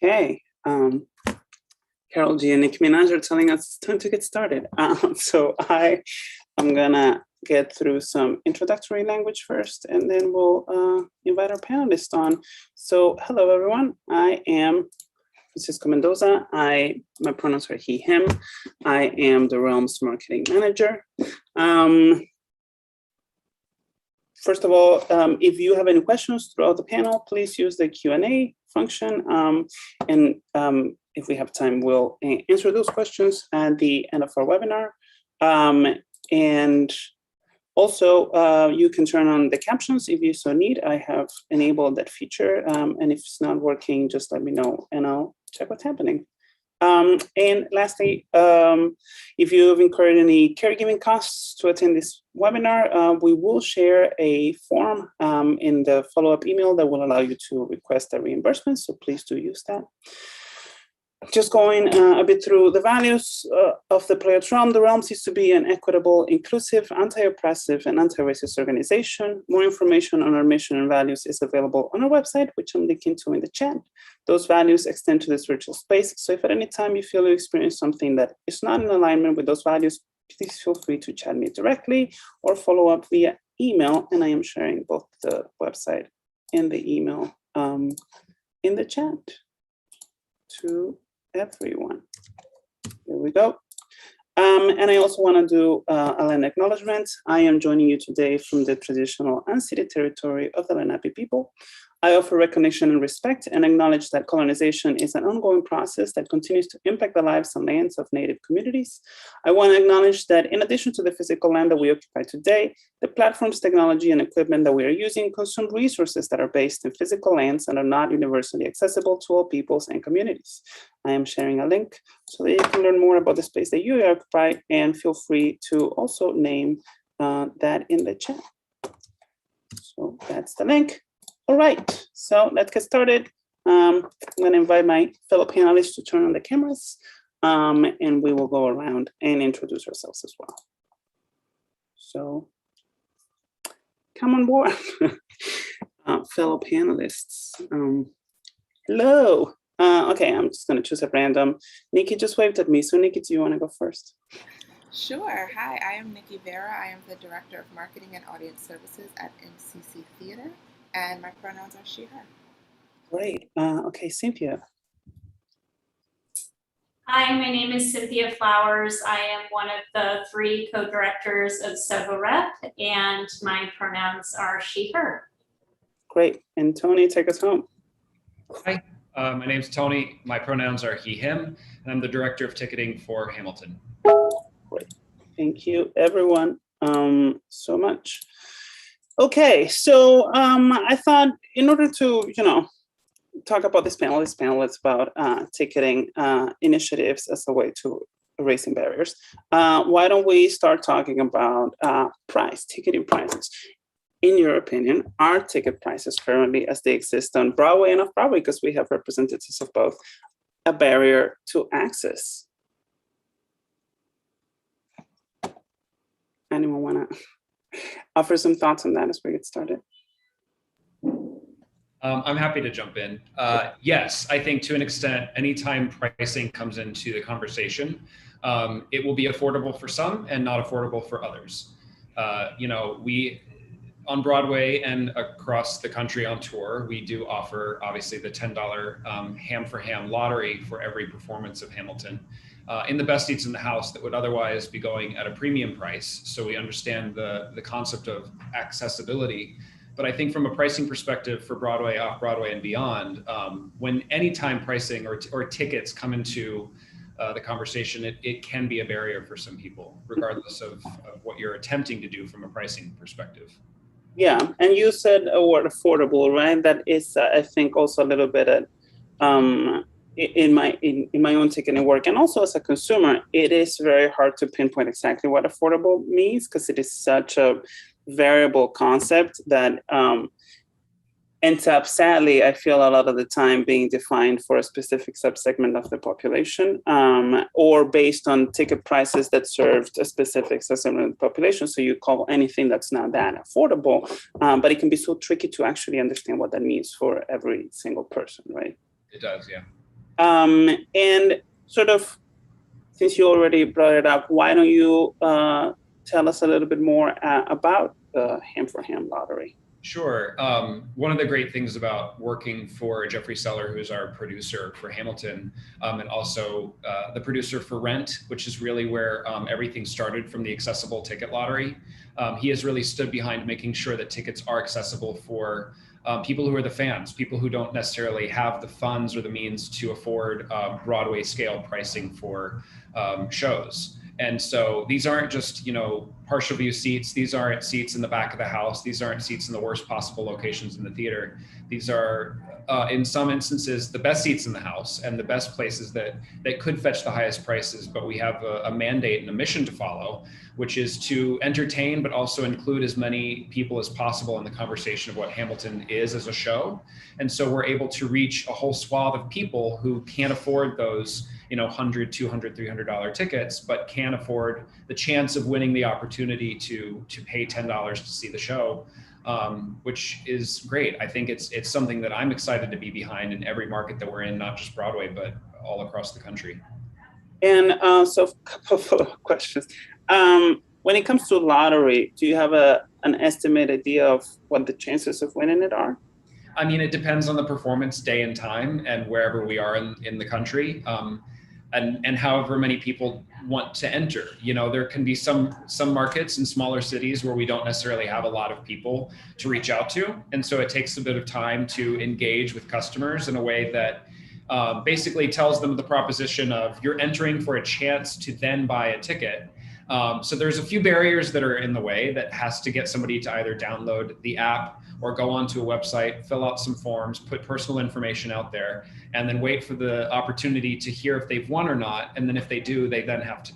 Okay. Carol G and Nikki Manager telling us it's time to get started. So I am gonna get through some introductory language first, and then we'll invite our panelists on. So hello, everyone. I am Francisco Mendoza. My pronouns are he, him. I am the Realm's marketing manager. First of all, if you have any questions throughout the panel, please use the Q&A function. If we have time, we'll answer those questions at the end of our webinar. And also, you can turn on the captions if you so need. I have enabled that feature. And if it's not working, just let me know and I'll check what's happening. And lastly, if you've incurred any caregiving costs to attend this webinar, we will share a form in the follow-up email that will allow you to request a reimbursement. So please do use that. Just going a bit through the values of the Playwrights Realm. The Realm seeks to be an equitable, inclusive, anti-oppressive, and anti-racist organization. More information on our mission and values is available on our website, which I'm linking to in the chat. Those values extend to this virtual space. So if at any time you feel you experience something that is not in alignment with those values, please feel free to chat me directly or follow up via email. And I am sharing both the website and the email in the chat to everyone. There we go. And I also want to do a land acknowledgement. I am joining you today from the traditional unceded territory of the Lenape people. I offer recognition and respect and acknowledge that colonization is an ongoing process that continues to impact the lives and lands of Native communities. I want to acknowledge that in addition to the physical land that we occupy today, the platforms, technology, and equipment that we are using consume resources that are based in physical lands and are not universally accessible to all peoples and communities. I am sharing a link so that you can learn more about the space that you occupy, and feel free to also name that in the chat. So that's the link. All right, so let's get started. I'm going to invite my fellow panelists to turn on the cameras, and we will go around and introduce ourselves as well. So come on board, fellow panelists. Hello. Okay, I'm just going to choose a random. Nikki just waved at me. So Nikki, do you want to go first? Sure. Hi, I am Nikki Vera. I am the Director of Marketing and Audience Services at MCC Theater. And my pronouns are she, her. Great. Okay, Cynthia. Hi, my name is Cynthia Flowers. I am one of the 3 co-directors of Soho Rep, and my pronouns are she, her. Great. And Tony, take us home. Hi, my name's Tony. My pronouns are he, him, and I'm the Director of Ticketing for Hamilton. Great. Thank you, everyone, so much. Okay, so I thought in order to, talk about this panel is about ticketing initiatives as a way to erasing barriers. Why don't we start talking about ticketing prices? In your opinion, are ticket prices currently as they exist on Broadway and off-Broadway, because we have representatives of both, a barrier to access? Anyone want to offer some thoughts on that as we get started? I'm happy to jump in. Yes, I think to an extent, anytime pricing comes into the conversation, it will be affordable for some and not affordable for others. We on Broadway and across the country on tour, we do offer obviously the $10 Ham4ham Lottery for every performance of Hamilton. In the best seats in the house that would otherwise be going at a premium price. So we understand the concept of accessibility. But I think from a pricing perspective for Broadway, off-Broadway, and beyond, when anytime pricing or tickets come into the conversation, it can be a barrier for some people, regardless of what you're attempting to do from a pricing perspective. Yeah, and you said a word affordable, right? That is, I think, also a little bit in my own ticketing work, and also as a consumer, it is very hard to pinpoint exactly what affordable means, because it is such a variable concept that ends up, sadly, I feel a lot of the time being defined for a specific subsegment of the population, or based on ticket prices that served a specific subsegment of the population. So you call anything that's not that affordable, but it can be so tricky to actually understand what that means for every single person, right? It does, yeah. And sort of, since you already brought it up, why don't you tell us a little bit more about the Ham4ham Lottery? Sure. One of the great things about working for Jeffrey Seller, who is our producer for Hamilton, and also the producer for Rent, which is really where everything started from the accessible ticket lottery. He has really stood behind making sure that tickets are accessible for people who are the fans, people who don't necessarily have the funds or the means to afford Broadway scale pricing for shows. And so these aren't just, partial view seats. These aren't seats in the back of the house. These aren't seats in the worst possible locations in the theater. These are, in some instances, the best seats in the house and the best places that could fetch the highest prices. But we have a mandate and a mission to follow, which is to entertain, but also include as many people as possible in the conversation of what Hamilton is as a show. And so we're able to reach a whole swath of people who can't afford those $100, $200, $300 tickets, but can afford the chance of winning the opportunity to pay $10 to see the show, which is great. I think it's something that I'm excited to be behind in every market that we're in, not just Broadway, but all across the country. And so a couple of questions. When it comes to lottery, do you have an estimated idea of what the chances of winning it are? I mean, it depends on the performance day and time and wherever we are in the country. And however many people want to enter. There can be some markets in smaller cities where we don't necessarily have a lot of people to reach out to. And so it takes a bit of time to engage with customers in a way that basically tells them the proposition of you're entering for a chance to then buy a ticket. So there's a few barriers that are in the way that has to get somebody to either download the app or go onto a website, fill out some forms, put personal information out there, and then wait for the opportunity to hear if they've won or not. And then if they do, they then have to,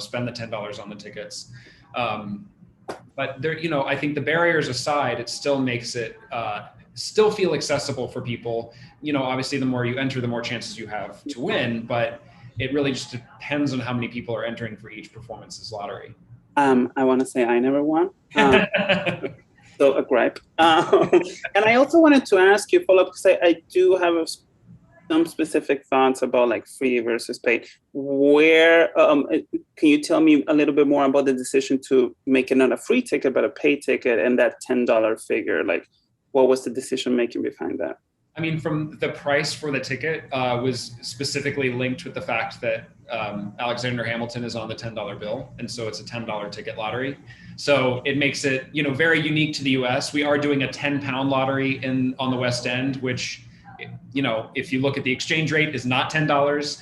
spend the $10 on the tickets. But there, I think the barriers aside, it still makes it still feel accessible for people. Obviously the more you enter, the more chances you have to win, but it really just depends on how many people are entering for each performance's lottery. I want to say I never won. So a gripe. And I also wanted to ask you, follow up, because I do have some specific thoughts about like free versus paid. Where, can you tell me a little bit more about the decision to make it not a free ticket, but a paid ticket, and that $10 figure? Like, what was the decision making behind that? I mean, from the price for the ticket was specifically linked with the fact that Alexander Hamilton is on the $10 bill. And so it's a $10 ticket lottery. So it makes it, very unique to the US. We are doing a 10-pound lottery on the West End, which, if you look at the exchange rate, is not $10.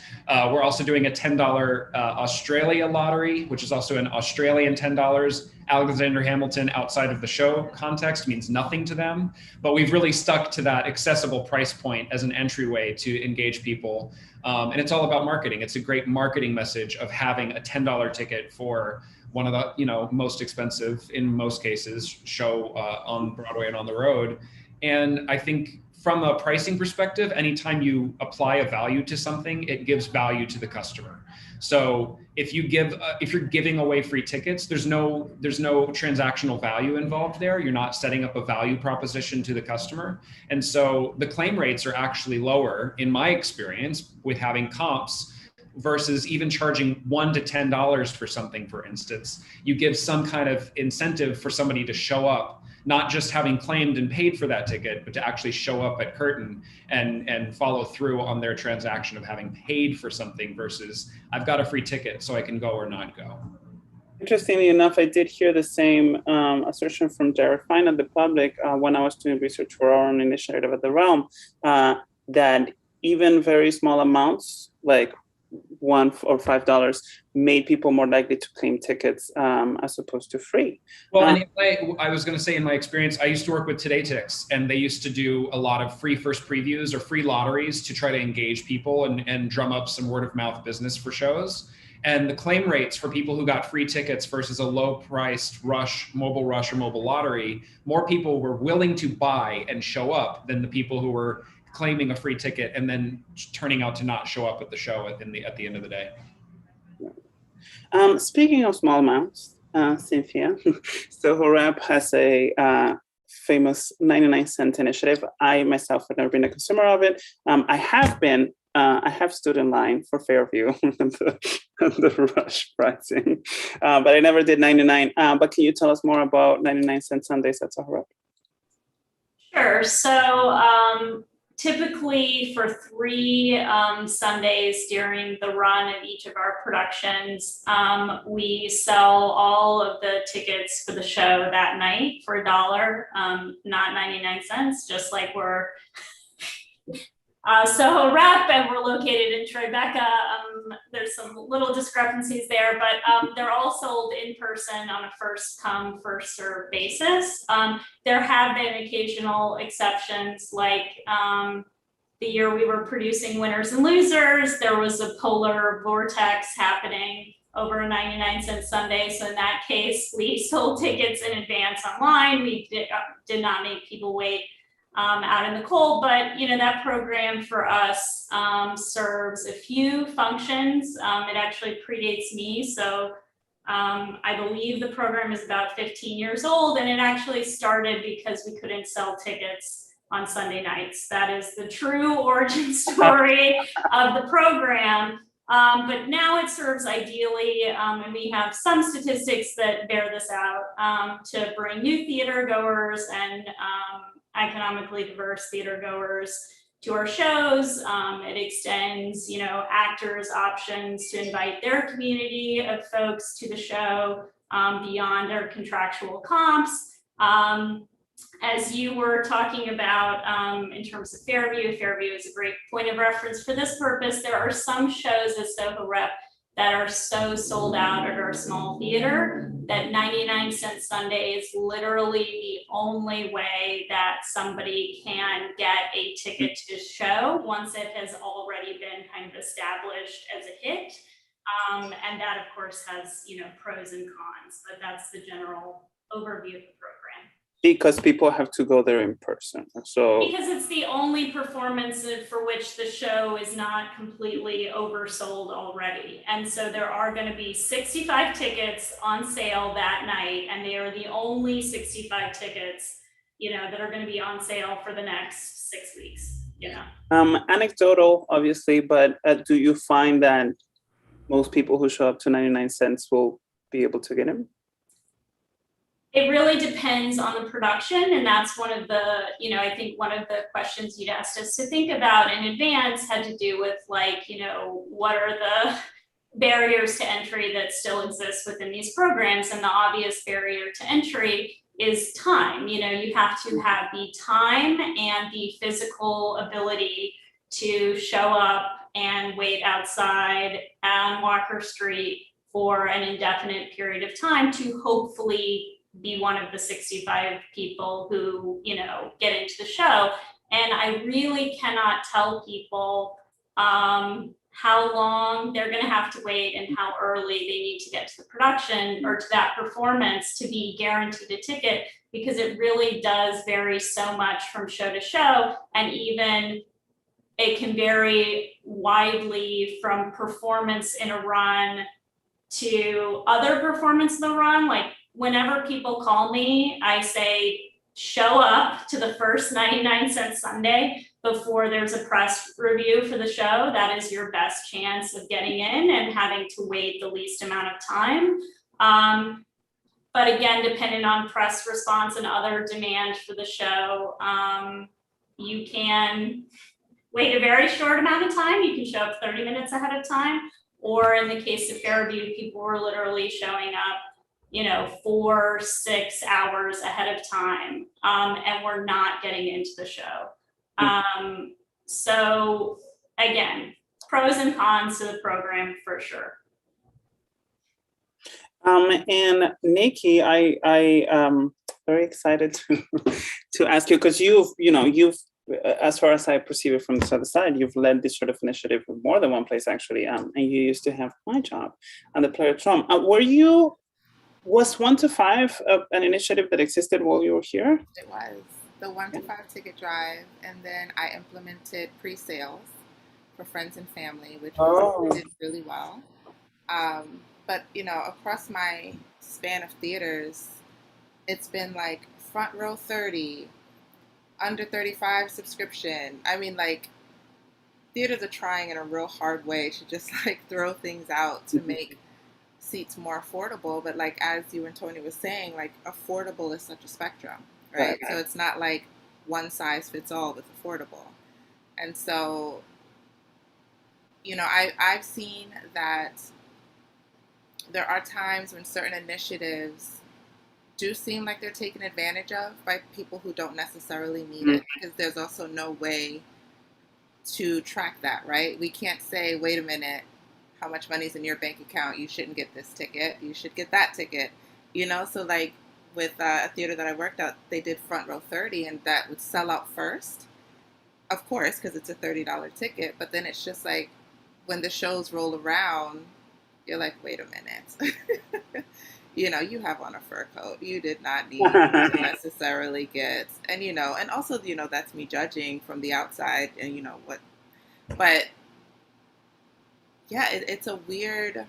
We're also doing a $10 Australia lottery, which is also an Australian $10. Alexander Hamilton outside of the show context means nothing to them, but we've really stuck to that accessible price point as an entryway to engage people. And it's all about marketing. It's a great marketing message of having a $10 ticket for one of the, most expensive, in most cases, show on Broadway and on the road. And I think from a pricing perspective, anytime you apply a value to something, it gives value to the customer. So if you're giving away free tickets, there's no transactional value involved there. You're not setting up a value proposition to the customer. And so the claim rates are actually lower, in my experience, with having comps versus even charging $1 to $10 for something, for instance. You give some kind of incentive for somebody to show up, not just having claimed and paid for that ticket, but to actually show up at curtain and follow through on their transaction of having paid for something versus I've got a free ticket so I can go or not go. Interestingly enough, I did hear the same assertion from Jared Fine at the Public when I was doing research for our own initiative at the Realm, that even very small amounts, like $1 or $5, made people more likely to claim tickets as opposed to free. Well, and I was going to say, in my experience, I used to work with Today Ticks, and they used to do a lot of free first previews or free lotteries to try to engage people and drum up some word of mouth business for shows. And the claim rates for people who got free tickets versus a low priced mobile rush or mobile lottery, more people were willing to buy and show up than the people who were claiming a free ticket and then turning out to not show up at the show at the end of the day. Speaking of small amounts, Cynthia, Soho Rep has a famous 99-cent initiative. I myself have never been a consumer of it. I have been I have stood in line for Fairview and the rush pricing, but I never did 99. But can you tell us more about 99-cent Sundays at Soho Rep? Sure. So typically for 3 Sundays during the run of each of our productions, we sell all of the tickets for the show that night for $1, not 99 cents, just like we're Soho Rep and we're located in Tribeca. There's some little discrepancies there, but they're all sold in person on a first come, first served basis. There have been occasional exceptions, like the year we were producing Winners and Losers, there was a polar vortex happening over a 99-cent Sunday. So in that case, we sold tickets in advance online. We did not make people wait out in the cold, but that program for us serves a few functions. It actually predates me, so I believe the program is about 15 years old, and it actually started because we couldn't sell tickets on Sunday nights. That is the true origin story of the program. But now it serves ideally, and we have some statistics that bear this out, to bring new theater goers and economically diverse theater goers to our shows. It extends, actors' options to invite their community of folks to the show beyond their contractual comps. As you were talking about in terms of Fairview is a great point of reference for this purpose. There are some shows at Soho Rep that are so sold out at our small theater that 99-cent Sunday is literally the only way that somebody can get a ticket to the show once it has already been kind of established as a hit. And that, of course, has pros and cons, but that's the general overview of the program. Because people have to go there in person. So because it's the only performance for which the show is not completely oversold already. And so there are going to be 65 tickets on sale that night, and they are the only 65 tickets, that are going to be on sale for the next 6 weeks, Anecdotal, obviously, but do you find that most people who show up to 99 cents will be able to get in? It really depends on the production, and that's one of the, I think one of the questions you'd asked us to think about in advance had to do with what are the barriers to entry that still exist within these programs, and the obvious barrier to entry is time. You have to have the time and the physical ability to show up and wait outside on Walker Street for an indefinite period of time to hopefully be one of the 65 people who, get into the show. And I really cannot tell people how long they're going to have to wait and how early they need to get to the production or to that performance to be guaranteed a ticket, because it really does vary so much from show to show. And even it can vary widely from performance in a run to other performance in the run. Like, whenever people call me, I say, show up to the first 99-cent Sunday before there's a press review for the show. That is your best chance of getting in and having to wait the least amount of time. But again, depending on press response and other demand for the show, you can wait a very short amount of time. You can show up 30 minutes ahead of time. Or in the case of Fairview, people were literally showing up 4-6 hours ahead of time, and we're not getting into the show. So again, pros and cons to the program for sure. And Nikki, I very excited to ask you, because you've as far as I perceive it from this other side, you've led this sort of initiative with more than one place actually, and you used to have my job on the Playwrights. Was 1 to 5 an initiative that existed while you were here? It was the 1 to 5 ticket drive, and then I implemented pre-sales for friends and family, which did really well. But across my span of theaters, it's been like front row 30, under 35 subscription. I mean, like theaters are trying in a real hard way to just like throw things out to make seats more affordable. But like, as you and Tony was saying, like affordable is such a spectrum, right? So it's not like one size fits all with affordable. And so, you know, I've seen that there are times when certain initiatives do seem like they're taken advantage of by people who don't necessarily need it, because there's also no way to track that, right? We can't say, wait a minute, how much money's in your bank account? You shouldn't get this ticket. You should get that ticket. You know, so like with a theater that I worked at, they did Front Row 30, and that would sell out first, of course, because it's a $30 ticket. But then it's just like when the shows roll around, you're like, wait a minute. You know, you have on a fur coat. You did not need to necessarily get, and you know, and also, you know, that's me judging from the outside, and you know what, but yeah, it's a weird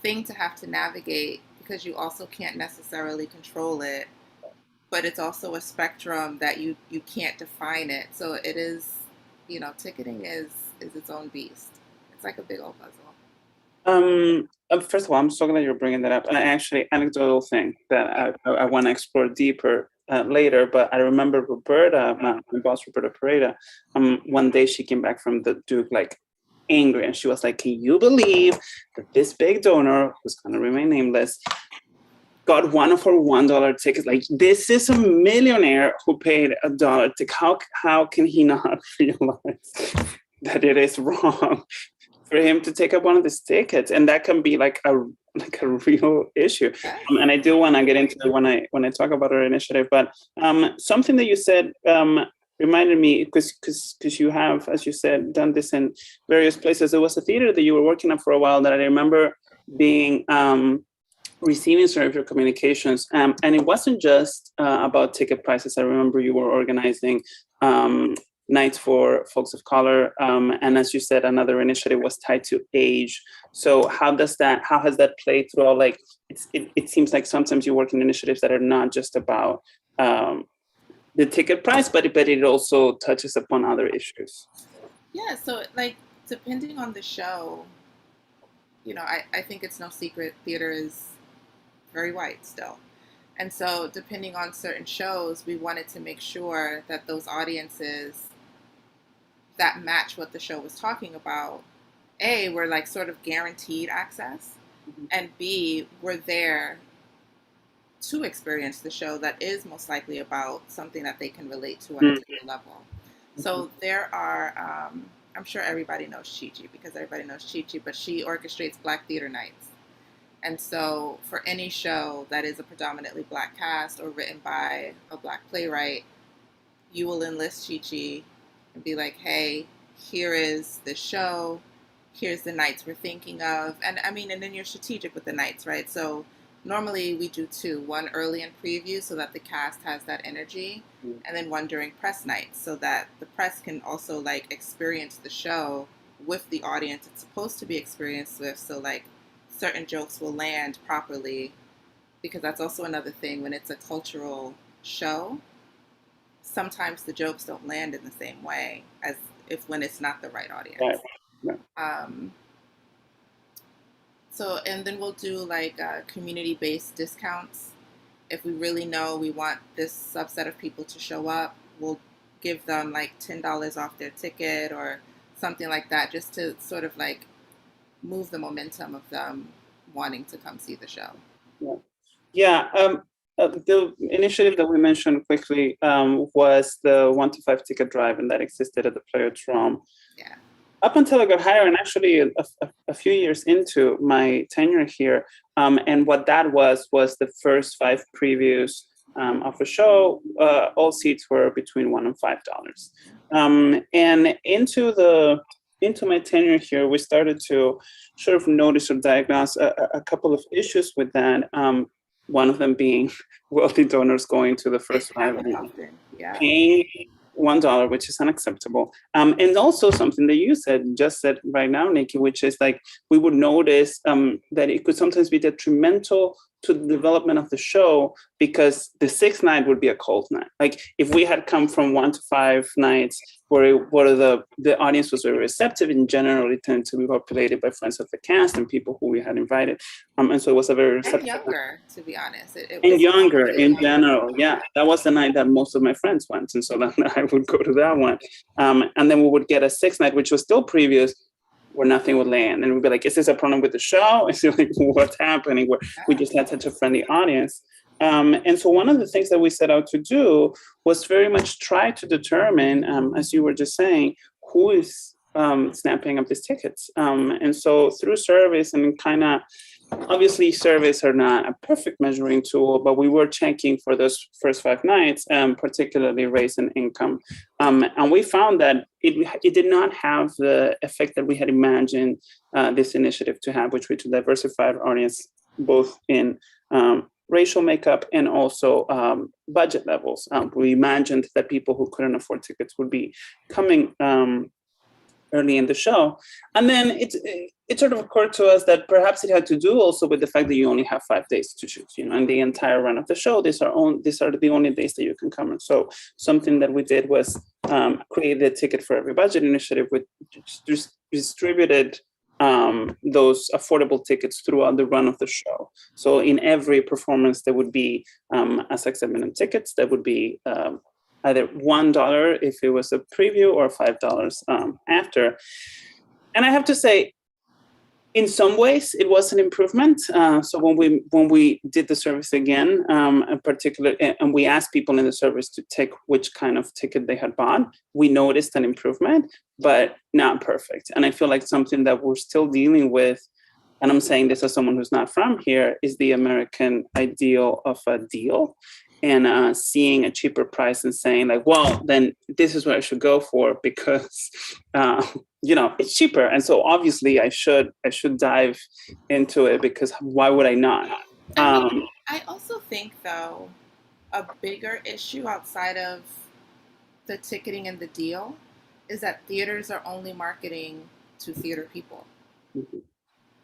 thing to have to navigate, because you also can't necessarily control it, but it's also a spectrum that you can't define it. So it is, you know, ticketing is its own beast. It's like a big old puzzle. First of all, I'm so glad you're bringing that up. And actually, anecdotal thing that I want to explore deeper later. But I remember Roberta, my boss, Roberta Pereira. One day she came back from the Duke like angry, and she was like, "Can you believe that this big donor, who's going to remain nameless, got one of our $1 tickets? Like, this is a millionaire who paid $1 ticket. How can he not realize that it is wrong for him to take up one of these tickets?" And that can be like a real issue. And I do want to get into it when I talk about our initiative. But something that you said reminded me, because you have, as you said, done this in various places. There was a theater that you were working at for a while that I remember being receiving some of your communications, and it wasn't just about ticket prices. I remember you were organizing nights for folks of color, and as you said, another initiative was tied to age. So how has that played through? Like, it seems like sometimes you work in initiatives that are not just about the ticket price, but it also touches upon other issues. Yeah, so like depending on the show, you know, I think it's no secret theater is very white still. And so depending on certain shows, we wanted to make sure that those audiences that match what the show was talking about, A, were like sort of guaranteed access, and B, were there to experience the show that is most likely about something that they can relate to on a deeper level. So there are, I'm sure everybody knows Chi-Chi, because everybody knows Chi-Chi, but she orchestrates Black theater nights. And so for any show that is a predominantly Black cast or written by a Black playwright, you will enlist Chi-Chi and be like, hey, here is the show, here's the nights we're thinking of. And I mean, and then you're strategic with the nights, right? So normally we do two, one early in preview so that the cast has that energy, and then one during press night so that the press can also like experience the show with the audience it's supposed to be experienced with. So like certain jokes will land properly, because that's also another thing when it's a cultural show. Sometimes the jokes don't land in the same way as when it's not the right audience. Right. So, and then we'll do like community-based discounts. If we really know we want this subset of people to show up, we'll give them like $10 off their ticket or something like that, just to sort of like move the momentum of them wanting to come see the show. The initiative that we mentioned quickly was the 1 to 5 ticket drive, and that existed at the Playwrights. Yeah. Up until I got hired, and actually a few years into my tenure here, and what that was the first 5 previews of a show. All seats were between $1 and $5. And into my tenure here, we started to sort of notice or diagnose a couple of issues with that. One of them being wealthy donors going to the first 5 and paying $1, which is unacceptable. And also something that you just said right now, Nikki, which is like we would notice that it could sometimes be detrimental to the development of the show, because the sixth night would be a cold night. Like if we had come from 1 to 5 nights where the audience was very receptive and generally tended to be populated by friends of the cast and people who we had invited. And so it was a very receptive. And younger, to be honest. And younger in general, yeah. That was the night that most of my friends went. And so then I would go to that one. And then we would get a sixth night, which was still previous, where nothing would land. And we'd be like, is this a problem with the show? Is it like, what's happening? Where we just had such a friendly audience. And so one of the things that we set out to do was very much try to determine, as you were just saying, who is snapping up these tickets. And so through surveys and kind of, obviously surveys are not a perfect measuring tool, but we were checking for those first 5 nights, particularly race and income. And we found that it did not have the effect that we had imagined this initiative to have, which was to diversify our audience, both in racial makeup and also budget levels. We imagined that people who couldn't afford tickets would be coming early in the show. And then it sort of occurred to us that perhaps it had to do also with the fact that you only have 5 days to shoot, and the entire run of the show, these are the only days that you can come. And so something that we did was create a ticket for every budget initiative, which distributed those affordable tickets throughout the run of the show. So in every performance, there would be a sex minimum tickets that would be either $1 if it was a preview or $5 after. And I have to say, in some ways, it was an improvement. So when we did the service again, in particular, and we asked people in the service to take which kind of ticket they had bought, we noticed an improvement, but not perfect. And I feel like something that we're still dealing with, and I'm saying this as someone who's not from here, is the American ideal of a deal. And seeing a cheaper price and saying like, well, then this is what I should go for because, it's cheaper. And so obviously I should dive into it because why would I not? I also think, though, a bigger issue outside of the ticketing and the deal is that theaters are only marketing to theater people. Mm-hmm.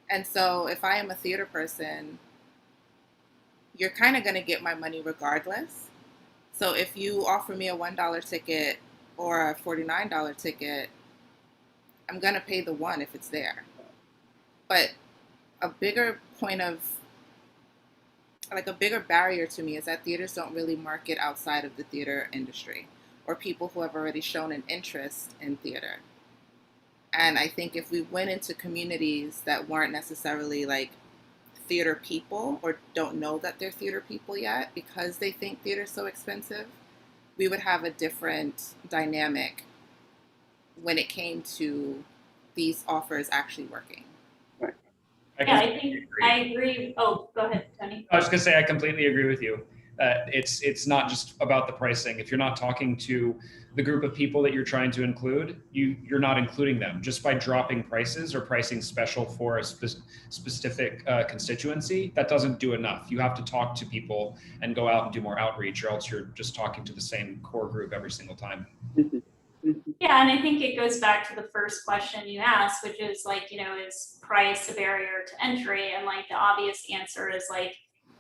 And so if I am a theater person, you're kind of going to get my money regardless. So if you offer me a $1 ticket or a $49 ticket, I'm going to pay the one if it's there. But a bigger barrier to me is that theaters don't really market outside of the theater industry or people who have already shown an interest in theater. And I think if we went into communities that weren't necessarily like theater people or don't know that they're theater people yet because they think theater's so expensive, we would have a different dynamic when it came to these offers actually working. Right. I agree. Oh, go ahead, Tony. I was just gonna say I completely agree with you. It's not just about the pricing. If you're not talking to the group of people that you're trying to include, you're not including them just by dropping prices or pricing special for a specific constituency. That doesn't do enough. You have to talk to people and go out and do more outreach, or else you're just talking to the same core group every single time. Yeah, and I think it goes back to the first question you asked, which is like, is price a barrier to entry? And like the obvious answer is like,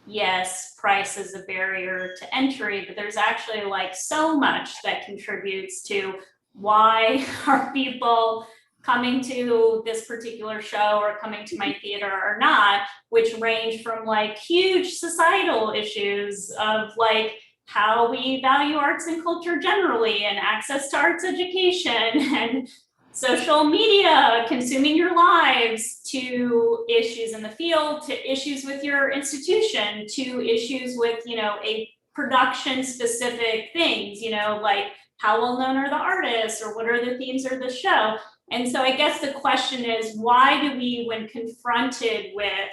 yes, price is a barrier to entry, but there's actually like so much that contributes to why are people coming to this particular show or coming to my theater or not, which range from like huge societal issues of like how we value arts and culture generally and access to arts education and social media, consuming your lives, to issues in the field, to issues with your institution, to issues with, a production specific things, like how well known are the artists or what are the themes of the show? And so I guess the question is, why do we, when confronted with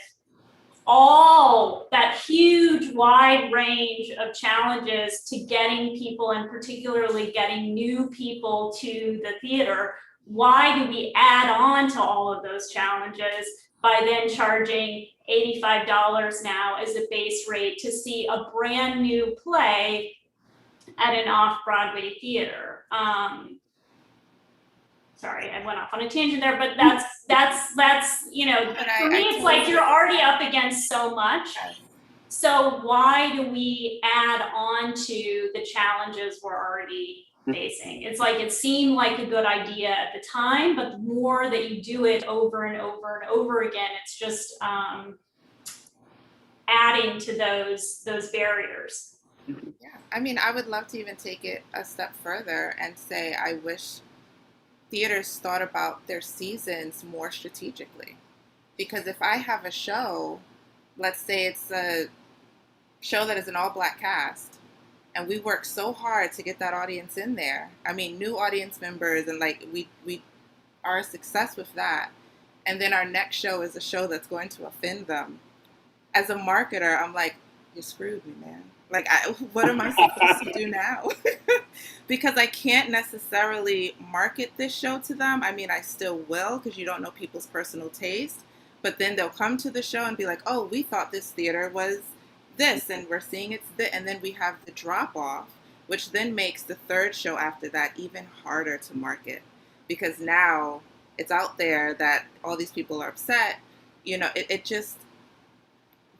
all that huge wide range of challenges to getting people and particularly getting new people to the theater, why do we add on to all of those challenges by then charging $85 now as a base rate to see a brand new play at an off-Broadway theater? Sorry, I went off on a tangent there, but that's for me, it's like you're already up against so much So why do we add on to the challenges we're already facing? It's like, it seemed like a good idea at the time, but the more that you do it over and over and over again, it's just adding to those barriers. Yeah, I mean, I would love to even take it a step further and say I wish theaters thought about their seasons more strategically. Because if I have a show, let's say it's a show that is an all-black cast, and we work so hard to get that audience in there. I mean, new audience members, and like we are a success with that. And then our next show is a show that's going to offend them. As a marketer, I'm like, you screwed me, man. Like, what am I supposed to do now? Because I can't necessarily market this show to them. I mean, I still will, because you don't know people's personal taste. But then they'll come to the show and be like, oh, we thought this theater was this, and we're seeing it's this. And then we have the drop off, which then makes the third show after that even harder to market, because now it's out there that all these people are upset. You know, it just,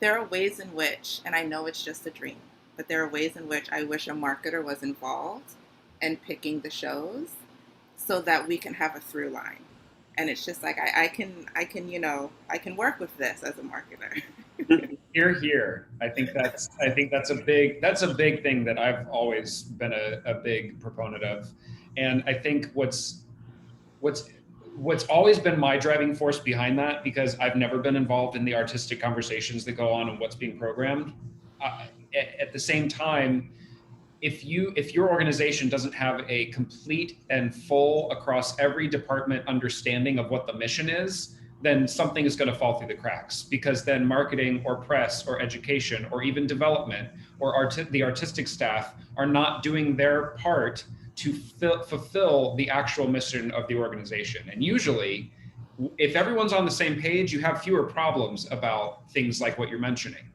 there are ways in which, and I know it's just a dream, but there are ways in which I wish a marketer was involved in picking the shows so that we can have a through line. And it's just like, I can, you know, I can work with this as a marketer. Here. I think that's a big thing that I've always been a big proponent of. And I think what's always been my driving force behind that, because I've never been involved in the artistic conversations that go on and what's being programmed. At the same time, if your organization doesn't have a complete and full across every department understanding of what the mission is, then something is going to fall through the cracks, because then marketing or press or education or even development or the artistic staff are not doing their part to fulfill the actual mission of the organization. And usually, if everyone's on the same page, you have fewer problems about things like what you're mentioning.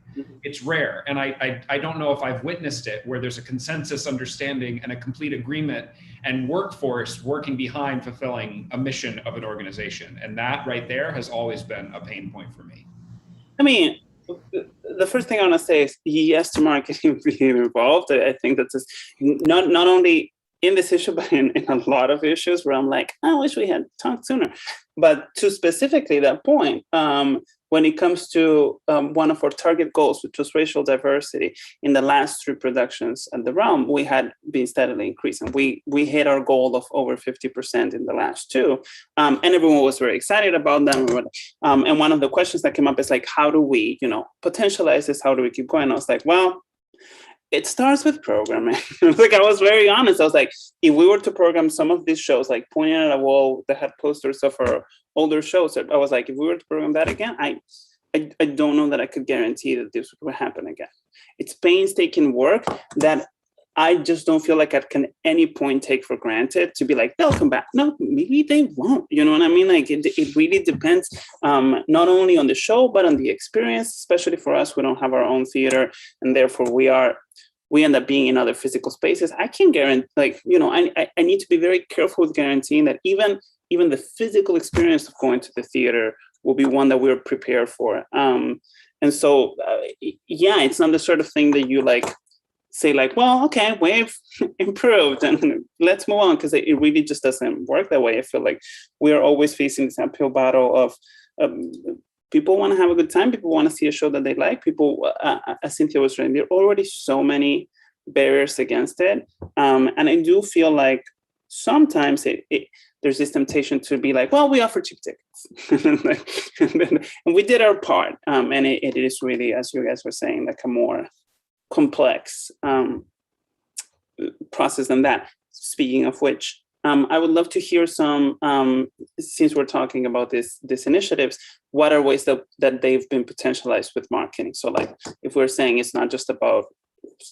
It's rare, and I don't know if I've witnessed it, where there's a consensus understanding and a complete agreement and workforce working behind fulfilling a mission of an organization. And that right there has always been a pain point for me. I mean, the first thing I want to say is yes to marketing being involved. I think that's just not only in this issue, but in a lot of issues where I'm like, I wish we had talked sooner. But to specifically that point, when it comes to one of our target goals, which was racial diversity, in the last 3 productions at the Realm, we had been steadily increasing. We hit our goal of over 50% in the last 2, and everyone was very excited about them. And one of the questions that came up is like, how do we, potentialize this? How do we keep going? I was like, well, it starts with programming. Like, I was very honest. I was like, if we were to program some of these shows, like pointing at a wall that had posters of our older shows, I was like, if we were to program that again, I don't know that I could guarantee that this would happen again. It's painstaking work that I just don't feel like I can at any point take for granted to be like, they'll come back. No, maybe they won't. You know what I mean? Like, it really depends not only on the show, but on the experience, especially for us. We don't have our own theater, and therefore we end up being in other physical spaces. I can guarantee, I need to be very careful with guaranteeing that even the physical experience of going to the theater will be one that we're prepared for. And so, it's not the sort of thing that you say well, okay, we've improved and let's move on, because it really just doesn't work that way. I feel like we're always facing this uphill battle of people want to have a good time. People want to see a show that they like. People, as Cynthia was saying, there are already so many barriers against it. And I do feel like sometimes there's this temptation to be like, well, we offer cheap tickets. and we did our part. And it is really, as you guys were saying, like a more complex process than that. Speaking of which, I would love to hear some, since we're talking about these initiatives, what are ways that they've been potentialized with marketing? So if we're saying it's not just about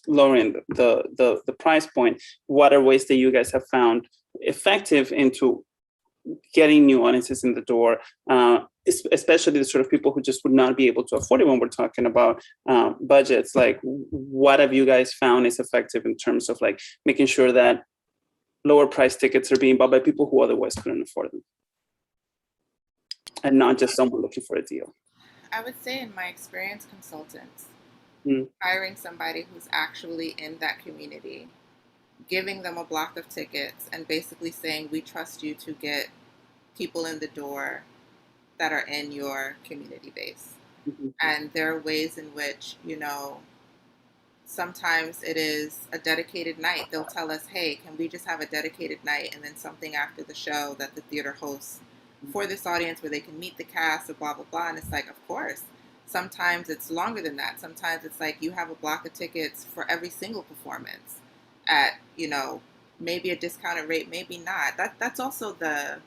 lowering the price point, what are ways that you guys have found effective into getting new audiences in the door, especially the sort of people who just would not be able to afford it when we're talking about budgets? Like, what have you guys found is effective in terms of making sure that lower price tickets are being bought by people who otherwise couldn't afford them, and not just someone looking for a deal? I would say, in my experience, consultants. hiring somebody who's actually in that community, giving them a block of tickets, and basically saying, we trust you to get people in the door that are in your community base. And there are ways in which, you know, sometimes it is a dedicated night. They'll tell us, hey, can we just have a dedicated night and then something after the show that the theater hosts for this audience where they can meet the cast or blah, blah, blah. And it's like, of course. Sometimes it's longer than that. Sometimes it's like you have a block of tickets for every single performance at, you know, maybe a discounted rate, maybe not. That's also the,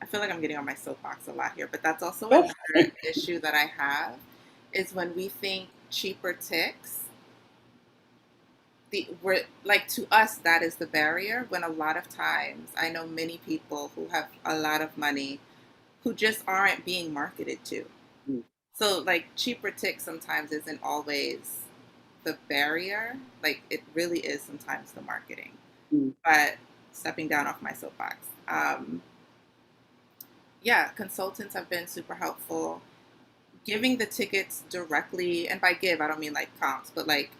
I feel like I'm getting on my soapbox a lot here, but that's also another issue that I have is when we think cheaper ticks, we're like, to us, that is the barrier, when a lot of times I know many people who have a lot of money who just aren't being marketed to. So like cheaper ticks sometimes isn't always the barrier. Like it really is sometimes the marketing. But stepping down off my soapbox. Yeah, consultants have been super helpful. Giving the tickets directly, and by give, I don't mean like comps, but like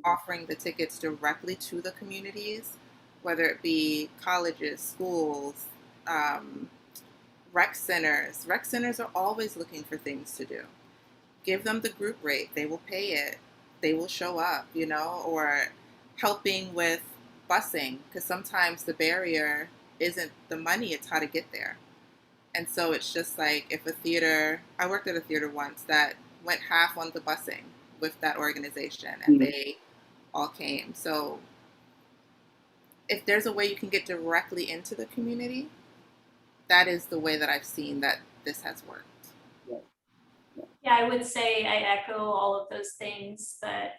offering the tickets directly to the communities, whether it be colleges, schools, rec centers. Rec centers are always looking for things to do. Give them the group rate. They will pay it. They will show up, you know, or helping with busing, because sometimes the barrier isn't the money, it's how to get there. And so it's just like if a theater, I worked at a theater once that went half on the busing with that organization and they all came. So if there's a way you can get directly into the community, that is the way that I've seen that this has worked. Yeah, I would say I echo all of those things that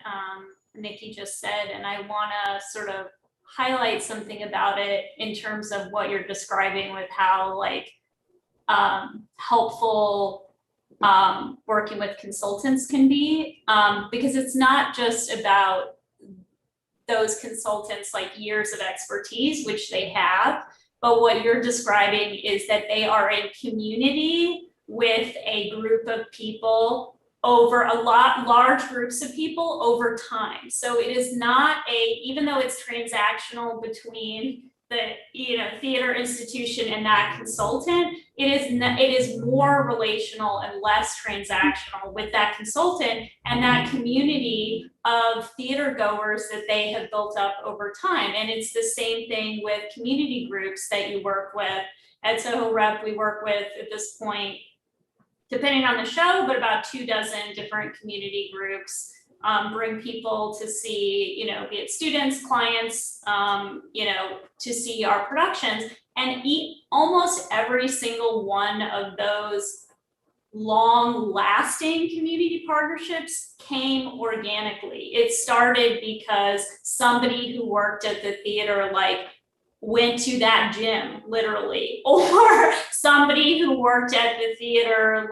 Nikki just said, and I want to sort of highlight something about it in terms of what you're describing with how like helpful working with consultants can be, because it's not just about those consultants like years of expertise, which they have, but what you're describing is that they are in community with a group of people over large groups of people over time. So it is not even though it's transactional between the theater institution and that consultant, it is more relational and less transactional with that consultant and that community of theater goers that they have built up over time. And it's the same thing with community groups that you work with. At Soho Rep, we work with, at this point, depending on the show, but about 24 different community groups. Bring people to see, be it students, clients, to see our productions, and almost every single one of those long-lasting community partnerships came organically. It started because somebody who worked at the theater went to that gym, literally, or somebody who worked at the theater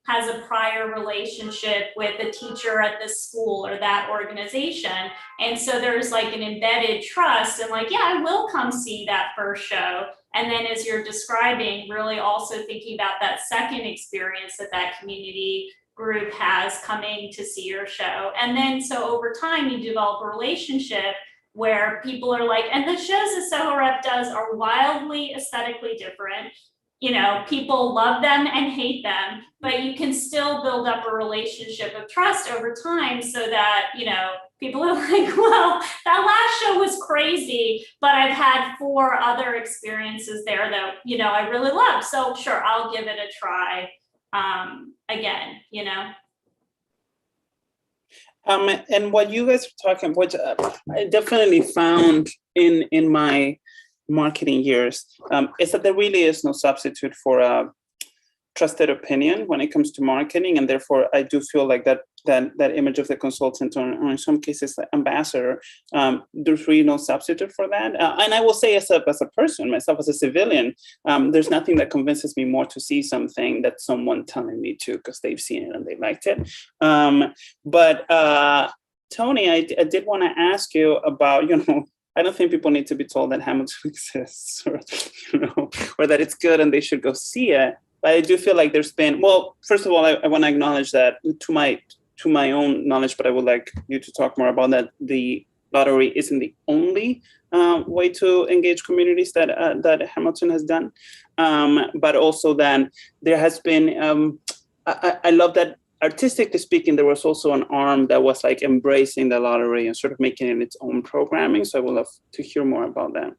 has a prior relationship with a teacher at the school or that organization. And so there's an embedded trust and yeah, I will come see that first show. And then as you're describing, really also thinking about that second experience that community group has coming to see your show. And then so over time you develop a relationship where people are and the shows that Soho Rep does are wildly aesthetically different. People love them and hate them, but you can still build up a relationship of trust over time so that, people are well, that last show was crazy, but I've had 4 other experiences there that, I really love. So sure, I'll give it a try again, And what you guys are talking, which I definitely found in my marketing years, is that there really is no substitute for a trusted opinion when it comes to marketing, and therefore I do feel like that image of the consultant, or in some cases the ambassador, there's really no substitute for that. And I will say, as a person, myself as a civilian, there's nothing that convinces me more to see something that someone telling me to because they've seen it and they liked it. But Tony, I did want to ask you about, I don't think people need to be told that Hamilton exists, or that it's good and they should go see it. But I do feel like there's been, well, first of all, I want to acknowledge that to to my own knowledge, but I would like you to talk more about that. The lottery isn't the only way to engage communities that Hamilton has done, but also then there has been. I love that. Artistically speaking, there was also an arm that was like embracing the lottery and sort of making it its own programming. So I would love to hear more about that.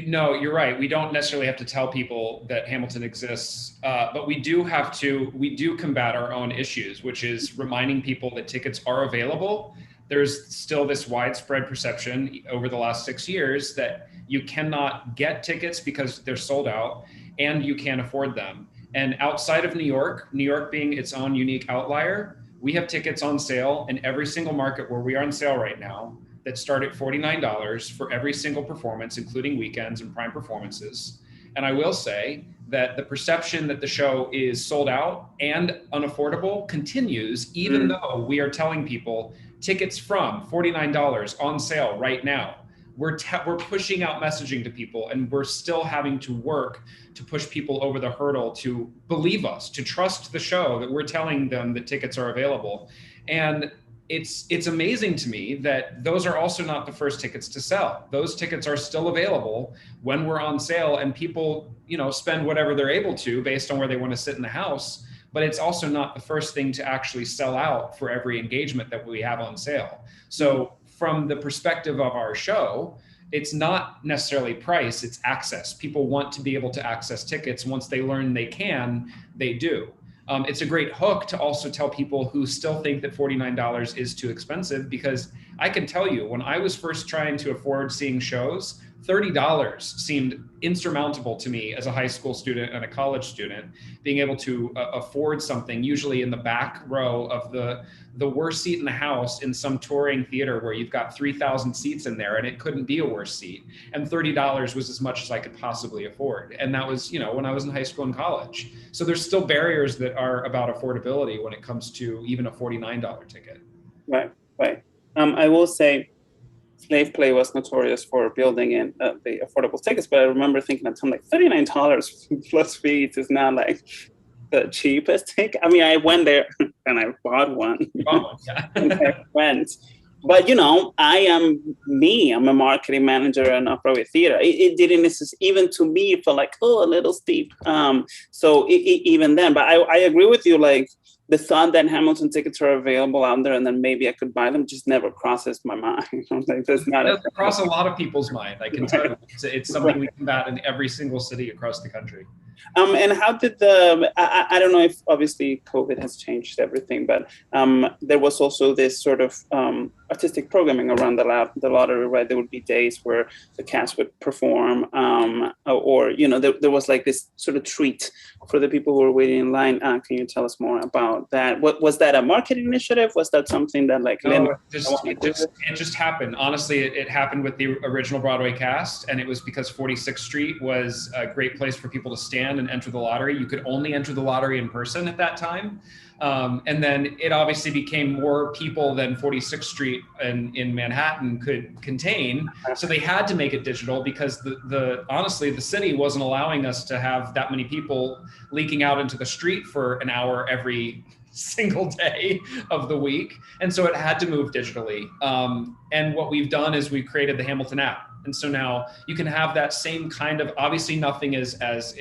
No, you're right. We don't necessarily have to tell people that Hamilton exists, but we do combat our own issues, which is reminding people that tickets are available. There's still this widespread perception over the last 6 years that you cannot get tickets because they're sold out and you can't afford them. And outside of New York being its own unique outlier, we have tickets on sale in every single market where we are on sale right now that start at $49 for every single performance, including weekends and prime performances. And I will say that the perception that the show is sold out and unaffordable continues, even though we are telling people tickets from $49 on sale right now. We're pushing out messaging to people, and we're still having to work to push people over the hurdle to believe us, to trust the show that we're telling them that tickets are available. And it's amazing to me that those are also not the first tickets to sell. Those tickets are still available when we're on sale, and people, spend whatever they're able to based on where they want to sit in the house. But it's also not the first thing to actually sell out for every engagement that we have on sale. So from the perspective of our show, it's not necessarily price, it's access. People want to be able to access tickets. Once they learn they can, they do. It's a great hook to also tell people who still think that $49 is too expensive, because I can tell you, when I was first trying to afford seeing shows, $30 seemed insurmountable to me as a high school student and a college student, being able to afford something, usually in the back row of the worst seat in the house in some touring theater where you've got 3,000 seats in there, and it couldn't be a worse seat. And $30 was as much as I could possibly afford. And that was, when I was in high school and college. So there's still barriers that are about affordability when it comes to even a $49 ticket. Right. I will say, Slave Play was notorious for building in the affordable tickets, but I remember thinking at the time, like $39 plus fees is not like the cheapest ticket. I mean, I went there and I bought one. Yeah. And I went. But, I'm a marketing manager in Off-Broadway theater. It didn't necessarily, even to me, it felt like, a little steep. So even then, but I agree with you, like, the thought that Hamilton tickets are available out there and then maybe I could buy them just never crosses my mind. Like, that's not it does cross a lot of people's mind, I can tell you. It's something we combat in every single city across the country. And how did I don't know if obviously COVID has changed everything, but there was also this sort of artistic programming around the lottery, right? There would be days where the cast would perform or there was like this sort of treat for the people who were waiting in line. Can you tell us more about that? Was that a marketing initiative? Was that something that it just happened. Honestly, it happened with the original Broadway cast, and it was because 46th Street was a great place for people to stand and enter the lottery. You could only enter the lottery in person at that time. And then it obviously became more people than 46th Street in Manhattan could contain. So they had to make it digital because honestly, the city wasn't allowing us to have that many people leaking out into the street for an hour every single day of the week. And so it had to move digitally. And what we've done is we've created the Hamilton app. And so now you can have that same kind of, obviously nothing is as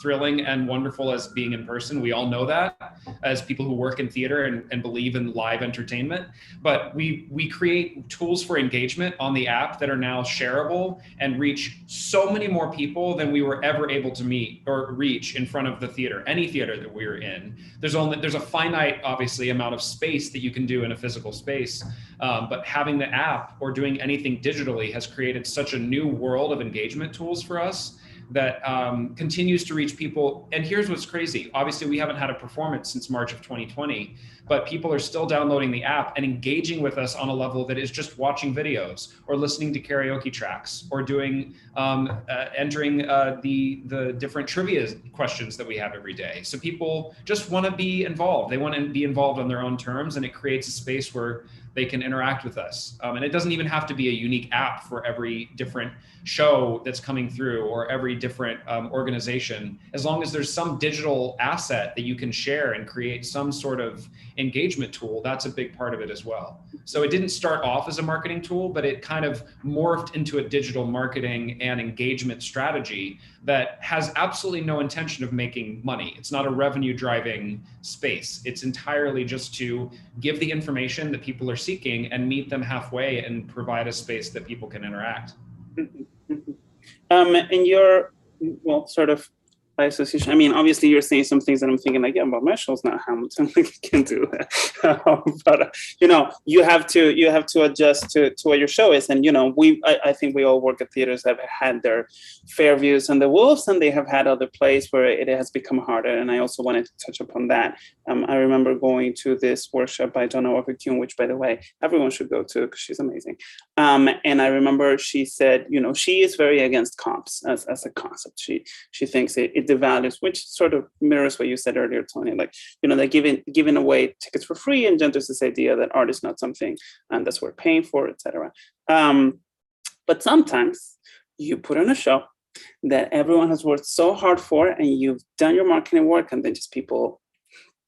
thrilling and wonderful as being in person. We all know that as people who work in theater and believe in live entertainment. But we create tools for engagement on the app that are now shareable and reach so many more people than we were ever able to meet or reach in front of the theater, any theater that we were in. There's a finite, obviously, amount of space that you can do in a physical space. But having the app or doing anything digitally has created such a new world of engagement tools for us that continues to reach people. And here's what's crazy. Obviously, we haven't had a performance since March of 2020, but people are still downloading the app and engaging with us on a level that is just watching videos or listening to karaoke tracks or doing entering the different trivia questions that we have every day. So people just want to be involved. They want to be involved on their own terms, and it creates a space where They can interact with us. And it doesn't even have to be a unique app for every different show that's coming through or every different organization. As long as there's some digital asset that you can share and create some sort of engagement tool, that's a big part of it as well. So it didn't start off as a marketing tool, but it kind of morphed into a digital marketing and engagement strategy that has absolutely no intention of making money. It's not a revenue driving space. It's entirely just to give the information that people are seeking and meet them halfway and provide a space that people can interact. And you're, well, sort of by association, I mean, obviously you're saying some things that I'm thinking like, yeah, but my show's not Hamilton, like you can't do that. But you know, you have to adjust to what your show is. And you know, I think we all work at theaters that have had their fair views on the wolves, and they have had other plays where it has become harder. And I also wanted to touch upon that. I remember going to this workshop by Donna Walker-Kuhn, which by the way, everyone should go to because she's amazing. And I remember she said, you know, she is very against comps as a concept. She thinks it devalues, which sort of mirrors what you said earlier, Tony. Like, you know, they're giving away tickets for free, and then there's this idea that art is not something and that's worth paying for, etc. But sometimes you put on a show that everyone has worked so hard for, and you've done your marketing work, and then just people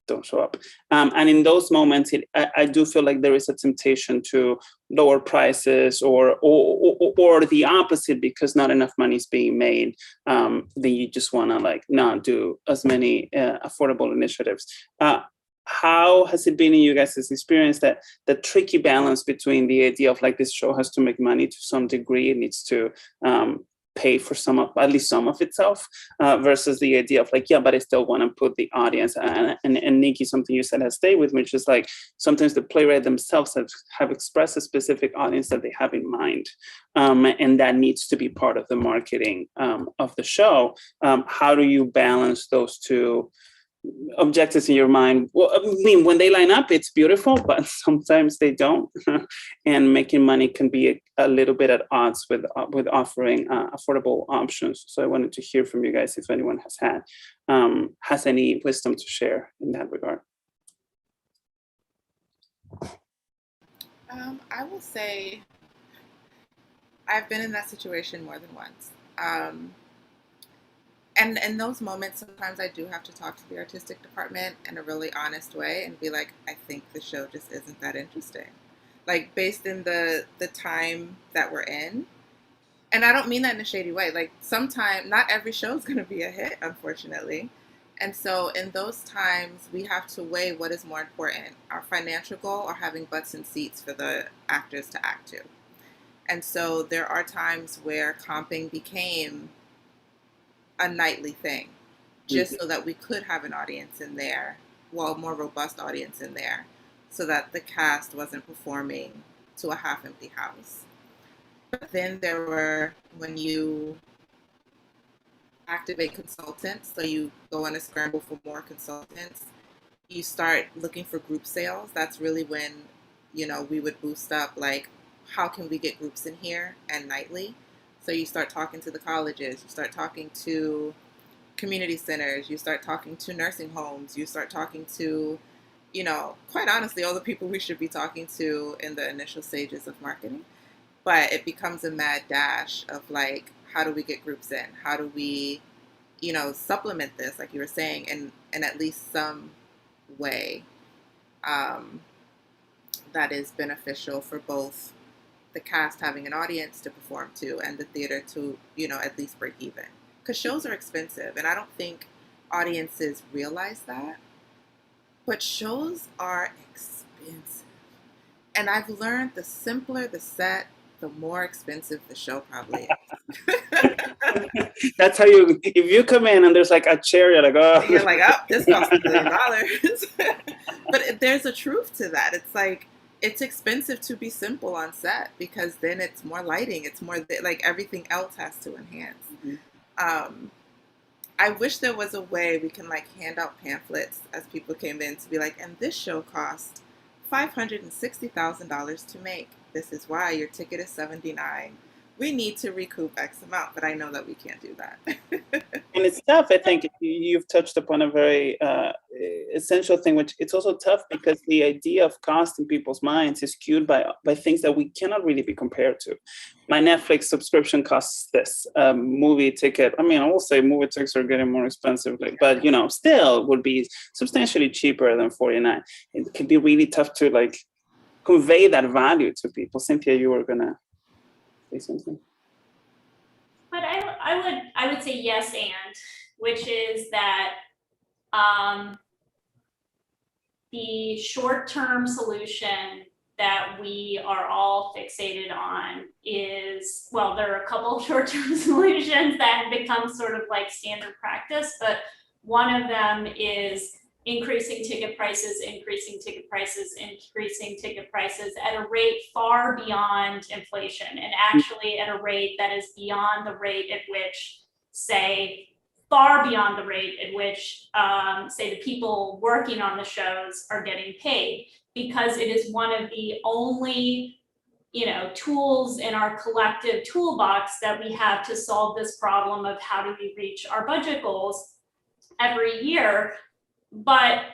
don't show up. And in those moments, I do feel like there is a temptation to lower prices or the opposite, because not enough money is being made. Then you just want to like not do as many affordable initiatives. How has it been in you guys' experience that the tricky balance between the idea of like this show has to make money to some degree, it needs to pay for at least some of itself, versus the idea of like, yeah, but I still want to put the audience, and Nikki, something you said has stayed with me, which is like sometimes the playwright themselves have expressed a specific audience that they have in mind, and that needs to be part of the marketing of the show. How do you balance those two objectives in your mind? Well, I mean, when they line up, it's beautiful, but sometimes they don't. And making money can be a little bit at odds with offering affordable options. So I wanted to hear from you guys if anyone has any wisdom to share in that regard. I will say I've been in that situation more than once. And in those moments, sometimes I do have to talk to the artistic department in a really honest way and be like, I think the show just isn't that interesting. Like, based in the time that we're in. And I don't mean that in a shady way. Like, sometimes, not every show is going to be a hit, unfortunately. And so in those times, we have to weigh what is more important, our financial goal or having butts and seats for the actors to act to. And so there are times where comping became a nightly thing, just so that we could have an audience in there, well, a more robust audience in there, so that the cast wasn't performing to a half-empty house. But then there were, when you activate consultants, so you go on a scramble for more consultants, you start looking for group sales. That's really when, you know, we would boost up, like, how can we get groups in here and nightly? So you start talking to the colleges, you start talking to community centers, you start talking to nursing homes, you start talking to, you know, quite honestly, all the people we should be talking to in the initial stages of marketing. But it becomes a mad dash of like, how do we get groups in? How do we, you know, supplement this, like you were saying, in at least some way that is beneficial for both the cast having an audience to perform to and the theater to, you know, at least break even. Because shows are expensive, and I don't think audiences realize that. But shows are expensive. And I've learned the simpler the set, the more expensive the show probably is. That's how if you come in and there's like a chair, you're like, oh. You're like, oh, this costs $1 million. But there's a truth to that. It's like, it's expensive to be simple on set because then it's more lighting. It's more like everything else has to enhance. Mm-hmm. I wish there was a way we can like hand out pamphlets as people came in to be like, and this show cost $560,000 to make. This is why your ticket is $79. We need to recoup X amount, but I know that we can't do that. And it's tough. I think you've touched upon a very essential thing, which it's also tough because the idea of cost in people's minds is skewed by things that we cannot really be compared to. My Netflix subscription costs this. Movie ticket. I mean, I will say movie tickets are getting more expensive, but still would be substantially cheaper than $49. It can be really tough to like convey that value to people. Cynthia, you were gonna say something. But I would say yes, and which is that the short-term solution that we are all fixated on is, well, there are a couple of short-term solutions that have become sort of like standard practice, but one of them is increasing ticket prices at a rate far beyond inflation, and actually at a rate that is beyond the rate at which, say, far beyond the rate at which, say, the people working on the shows are getting paid, because it is one of the only, tools in our collective toolbox that we have to solve this problem of how do we reach our budget goals every year. But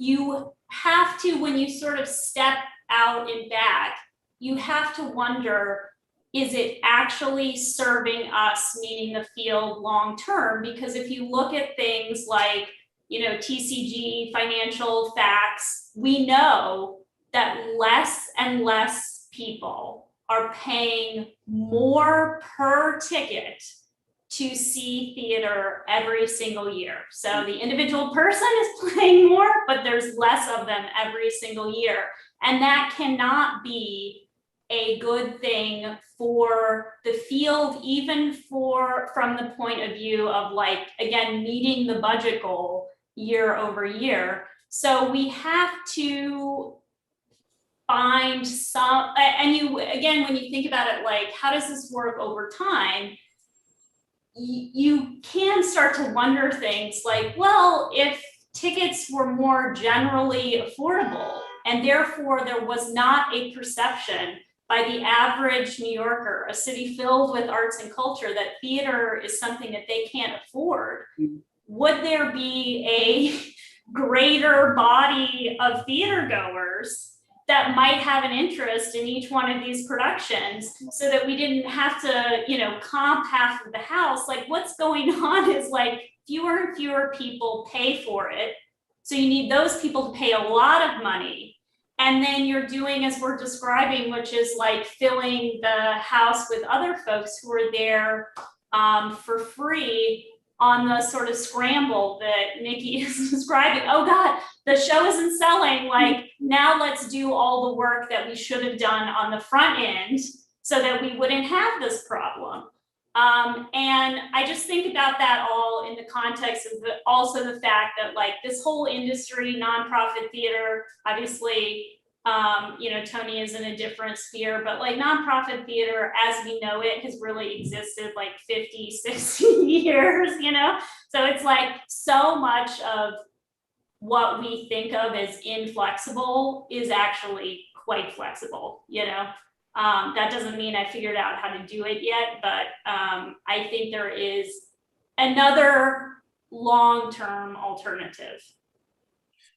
you have to, when you sort of step out and back, you have to wonder, is it actually serving us, meaning the field, long term? Because if you look at things like, TCG, financial facts, we know that less and less people are paying more per ticket to see theater every single year. So the individual person is paying more, but there's less of them every single year. And that cannot be a good thing for the field, even from the point of view of, like, again, meeting the budget goal year over year. So we have to find some, and when you think about it, like, how does this work over time? You can start to wonder things like, well, if tickets were more generally affordable, and therefore there was not a perception by the average New Yorker, a city filled with arts and culture, that theater is something that they can't afford, would there be a greater body of theater goers that might have an interest in each one of these productions, so that we didn't have to, comp half of the house? Like, what's going on is, like, fewer and fewer people pay for it. So you need those people to pay a lot of money. And then you're doing, as we're describing, which is like filling the house with other folks who are there for free, on the sort of scramble that Nikki is describing. Oh God, the show isn't selling. Like, now let's do all the work that we should have done on the front end so that we wouldn't have this problem. And I just think about that all in the context of also the fact that, like, this whole industry, nonprofit theater, obviously, Tony is in a different sphere, but like nonprofit theater as we know it has really existed like 50, 60 years, So it's like so much of what we think of as inflexible is actually quite flexible, That doesn't mean I figured out how to do it yet, but I think there is another long-term alternative.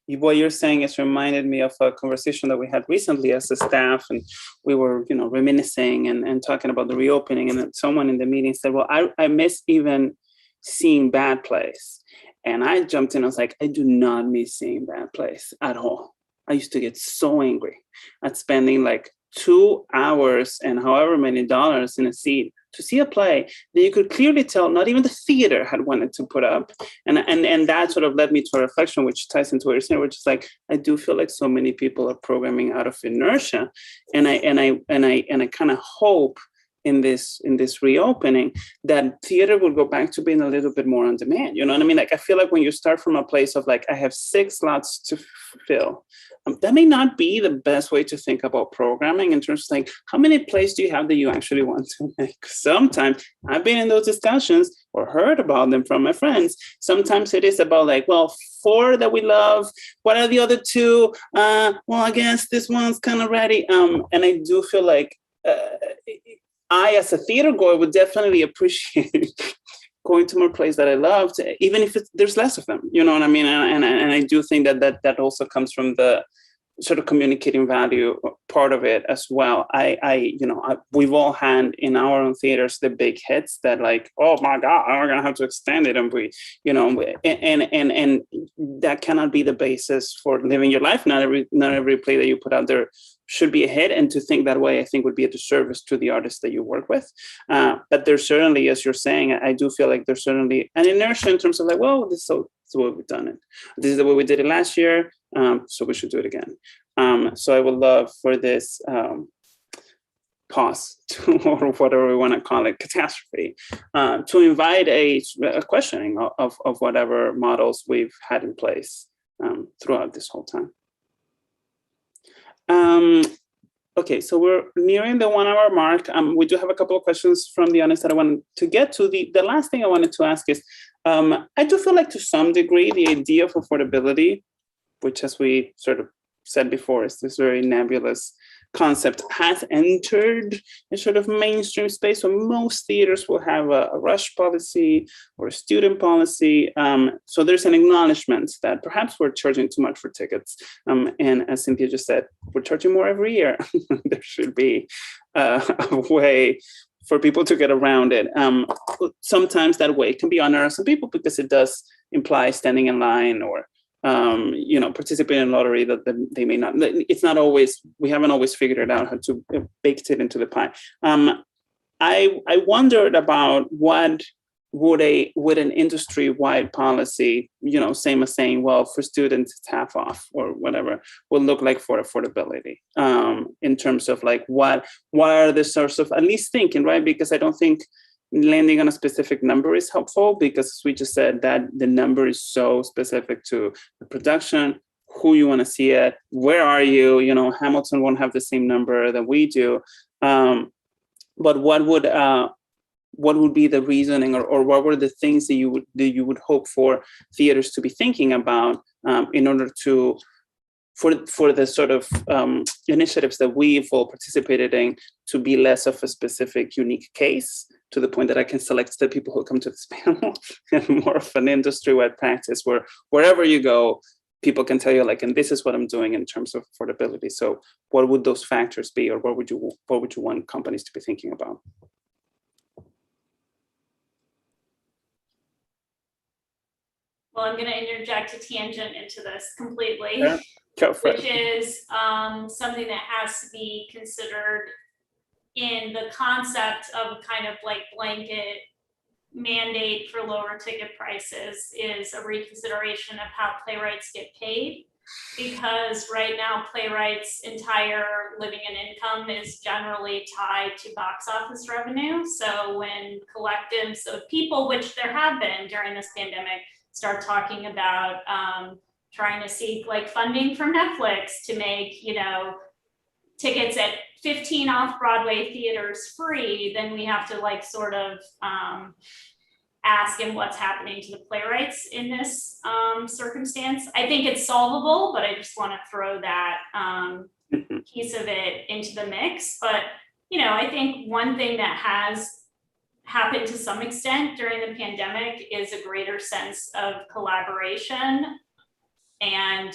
What you're saying has reminded me of a conversation that we had recently as a staff, and we were, reminiscing and talking about the reopening, and then someone in the meeting said, well, I miss even seeing bad plays. And I jumped in, I was like, I do not miss seeing bad plays at all. I used to get so angry at spending like 2 hours and however many dollars in a seat to see a play that you could clearly tell not even the theater had wanted to put up. And that sort of led me to a reflection, which ties into what you're saying, which is like, I do feel like so many people are programming out of inertia. And I kind of hope in this reopening that theater will go back to being a little bit more on demand. You know what I mean? Like, I feel like when you start from a place of like, I have 6 slots to fill, that may not be the best way to think about programming in terms of like, how many plays do you have that you actually want to make? Sometimes I've been in those discussions or heard about them from my friends. Sometimes it is about like, well, 4 that we love. What are the other 2? Well, I guess this one's kind of ready. And I do feel like I, as a theater goer, would definitely appreciate going to more plays that I loved, even if there's less of them. You know what I mean? And I do think that also comes from the sort of communicating value part of it as well. We've all had in our own theaters the big hits that, like, oh my God, we're gonna have to extend it, and and that cannot be the basis for living your life. Not every play that you put out there should be a hit, and to think that way, I think, would be a disservice to the artists that you work with. But there's certainly, as you're saying, I do feel like there's certainly an inertia in terms of like, well, this is the way we've done it. This is the way we did it last year, so we should do it again. So I would love for this pause, or whatever we want to call it, catastrophe, to invite a questioning of whatever models we've had in place throughout this whole time. Okay, so we're nearing the 1 hour mark. We do have a couple of questions from the audience that I wanted to get to. The last thing I wanted to ask is, I do feel like to some degree, the idea of affordability, which, as we sort of said before, is this very nebulous concept, has entered a sort of mainstream space. So most theaters will have a rush policy or a student policy. So there's an acknowledgement that perhaps we're charging too much for tickets. And as Cynthia just said, we're charging more every year. There should be a way for people to get around it. Sometimes that way can be onerous on people because it does imply standing in line or participating in lottery that they may not. It's not always, we haven't always figured it out how to bake it into the pie. I wondered about what would an industry-wide policy, same as saying, well, for students it's half off or whatever, would look like for affordability, in terms of like what are the sorts of, at least thinking, right? Because I don't think landing on a specific number is helpful, because as we just said, that the number is so specific to the production, who you want to see it, where are you? Hamilton won't have the same number that we do. But what would be the reasoning, or what were the things that you would hope for theaters to be thinking about in order to, for the sort of initiatives that we've all participated in, to be less of a specific, unique case, to the point that I can select the people who come to this panel, and more of an industry-wide practice where wherever you go, people can tell you, like, and this is what I'm doing in terms of affordability. So what would those factors be, or what would you want companies to be thinking about? Well, I'm going to interject a tangent into this completely, yeah. which is something that has to be considered in the concept of kind of like blanket mandate for lower ticket prices, is a reconsideration of how playwrights get paid. Because right now, playwrights' entire living and income is generally tied to box office revenue. So when collectives of people, which there have been during this pandemic, start talking about trying to seek like funding from Netflix to make, tickets at 15 off-Broadway theaters free, then we have to like sort of ask him what's happening to the playwrights in this circumstance. I think it's solvable, but I just want to throw that piece of it into the mix. But, I think one thing that has happened to some extent during the pandemic is a greater sense of collaboration and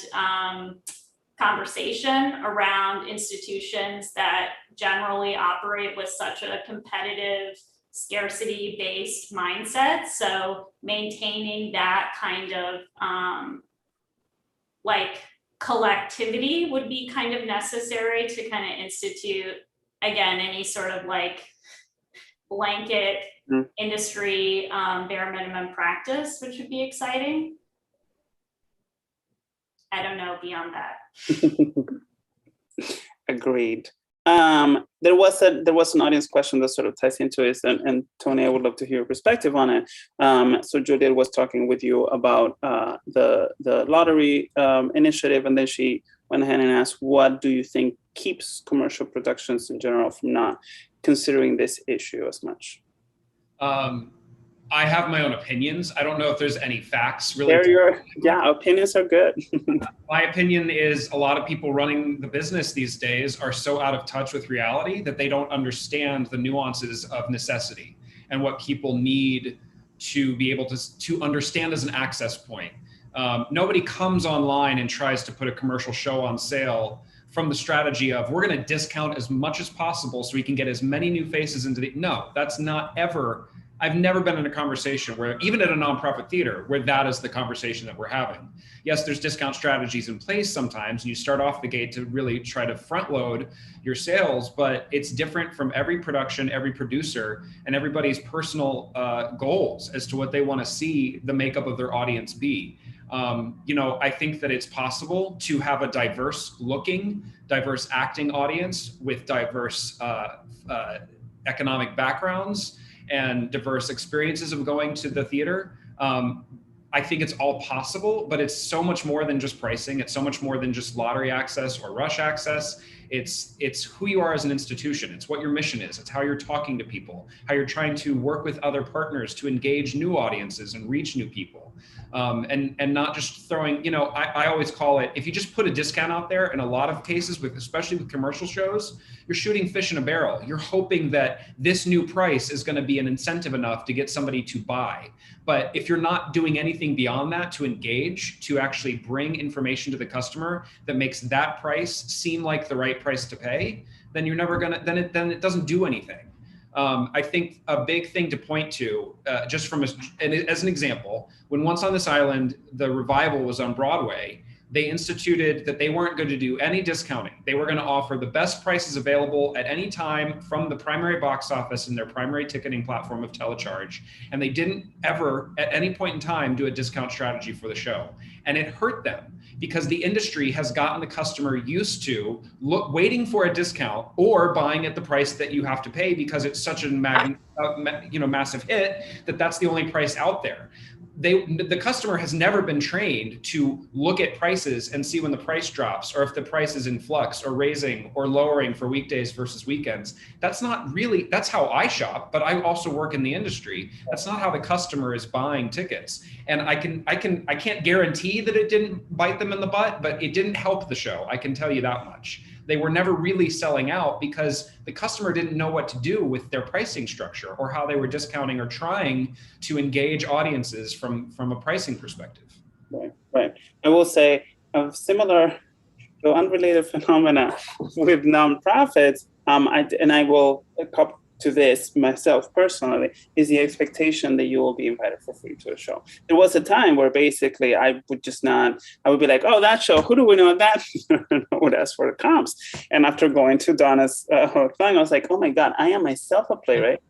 conversation around institutions that generally operate with such a competitive, scarcity-based mindset. So maintaining that kind of collectivity would be kind of necessary to kind of institute, again, any sort of like blanket industry bare minimum practice, which would be exciting. I don't know beyond that. Agreed. There was an audience question that sort of ties into it, and Tony, I would love to hear your perspective on it. So Juliet was talking with you about the lottery initiative, and then she went ahead and asked, what do you think keeps commercial productions in general from not considering this issue as much? I have my own opinions. I don't know if there's any facts really. Opinions are good. My opinion is a lot of people running the business these days are so out of touch with reality that they don't understand the nuances of necessity and what people need to be able to understand as an access point. Nobody comes online and tries to put a commercial show on sale from the strategy of we're going to discount as much as possible so we can get as many new faces into the, no, that's not ever, I've never been in a conversation where, even at a nonprofit theater, where that is the conversation that we're having. Yes, there's discount strategies in place sometimes, and you start off the gate to really try to front load your sales, but it's different from every production, every producer, and everybody's personal goals as to what they want to see the makeup of their audience be. I think that it's possible to have a diverse looking, diverse acting audience with diverse economic backgrounds and diverse experiences of going to the theater. I think it's all possible, but it's so much more than just pricing. It's so much more than just lottery access or rush access. It's who you are as an institution. It's what your mission is. It's how you're talking to people, how you're trying to work with other partners to engage new audiences and reach new people. And not just throwing, I always call it, if you just put a discount out there, in a lot of cases, especially with commercial shows, you're shooting fish in a barrel. You're hoping that this new price is going to be an incentive enough to get somebody to buy. But if you're not doing anything beyond that to engage, to actually bring information to the customer that makes that price seem like the right price to pay, then you're never gonna, then it doesn't do anything. I think a big thing to point to, just from as an example, when Once on This Island, the revival was on Broadway, they instituted that they weren't going to do any discounting. They were going to offer the best prices available at any time from the primary box office and their primary ticketing platform of telecharge. And they didn't ever, at any point in time, do a discount strategy for the show. And it hurt them because the industry has gotten the customer used to waiting for a discount or buying at the price that you have to pay because it's such a massive hit that that's the only price out there. The customer has never been trained to look at prices and see when the price drops or if the price is in flux or raising or lowering for weekdays versus weekends. That's not really, that's how I shop, but I also work in the industry. That's not how the customer is buying tickets. And I can't guarantee that it didn't bite them in the butt, but it didn't help the show. I can tell you that much. They were never really selling out because the customer didn't know what to do with their pricing structure or how they were discounting or trying to engage audiences from a pricing perspective. Right. I will say a similar, though unrelated phenomena with nonprofits, I will come to this myself personally, is the expectation that you will be invited for free to a show. There was a time where basically I would be like, oh, that show, who do we know that? I would ask for the comps. And after going to Donna's thing, I was like, oh my God, I am myself a playwright.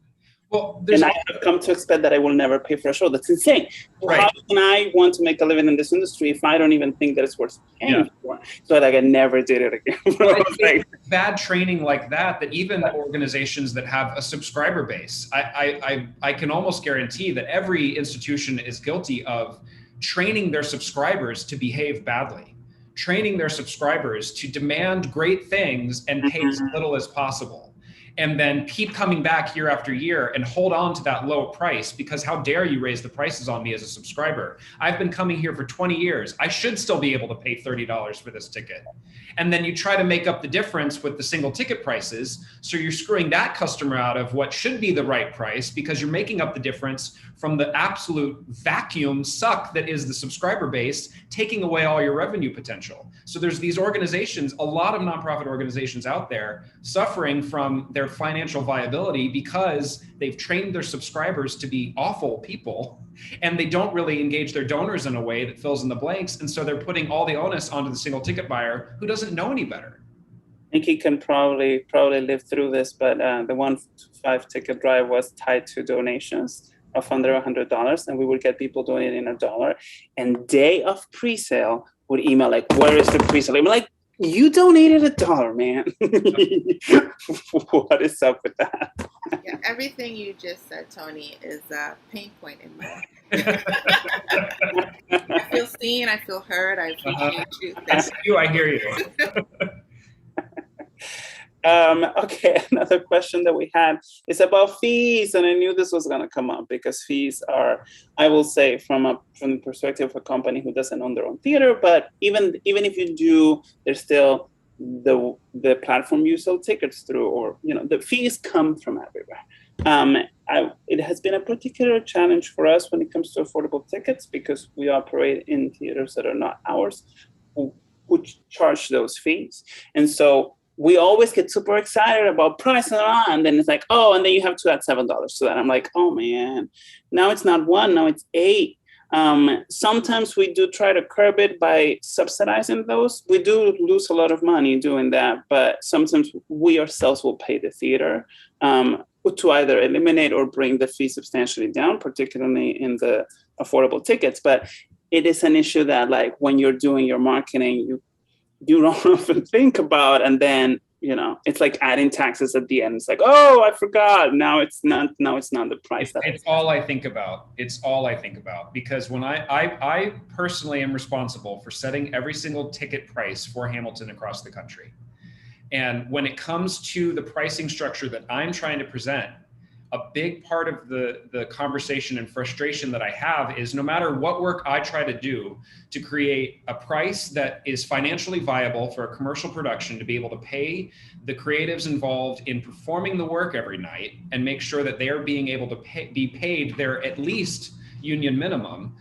Well, and I have come to expect that I will never pay for a show. That's insane. Right. How can I want to make a living in this industry if I don't even think that it's worth paying for? So I never did it again. Bad training like that even organizations that have a subscriber base, I can almost guarantee that every institution is guilty of training their subscribers to behave badly, training their subscribers to demand great things and pay as little as possible. And then keep coming back year after year and hold on to that low price because how dare you raise the prices on me as a subscriber? I've been coming here for 20 years. I should still be able to pay $30 for this ticket. And then you try to make up the difference with the single ticket prices. So you're screwing that customer out of what should be the right price because you're making up the difference from the absolute vacuum suck that is the subscriber base, taking away all your revenue potential. So there's these organizations, a lot of nonprofit organizations out there suffering from their financial viability because they've trained their subscribers to be awful people and they don't really engage their donors in a way that fills in the blanks. And so they're putting all the onus onto the single ticket buyer who doesn't know any better. Nikki can probably live through this, but the 1-5 ticket drive was tied to donations of under $100, and we would get people donating $1. And day of pre-sale would email like, "Where is the pre-sale?" I'm like, "You donated $1, man." What is up with that? Yeah, everything you just said, Tony, is a pain point in my life. I feel seen. I feel heard. I appreciate you. That's you. I hear you. Okay, another question that we had is about fees, and I knew this was going to come up because fees are, I will say, from the perspective of a company who doesn't own their own theater, but even if you do, there's still the platform you sell tickets through, or the fees come from everywhere. It has been a particular challenge for us when it comes to affordable tickets because we operate in theaters that are not ours, who charge those fees, and so we always get super excited about price and then it's like, oh, and then you have to add $7 to that. I'm like, oh man, now it's not 1, now it's 8. Sometimes we do try to curb it by subsidizing those. We do lose a lot of money doing that, but sometimes we ourselves will pay the theater to either eliminate or bring the fee substantially down, particularly in the affordable tickets. But it is an issue that, like, when you're doing your marketing, you don't often think about, and then it's like adding taxes at the end. It's like, oh, I forgot. Now it's not the price. It's all I think about. It's all I think about, because when I personally am responsible for setting every single ticket price for Hamilton across the country. And when it comes to the pricing structure that I'm trying to present, a big part of the conversation and frustration that I have is no matter what work I try to do to create a price that is financially viable for a commercial production to be able to pay the creatives involved in performing the work every night and make sure that they are being able to be paid their at least union minimum.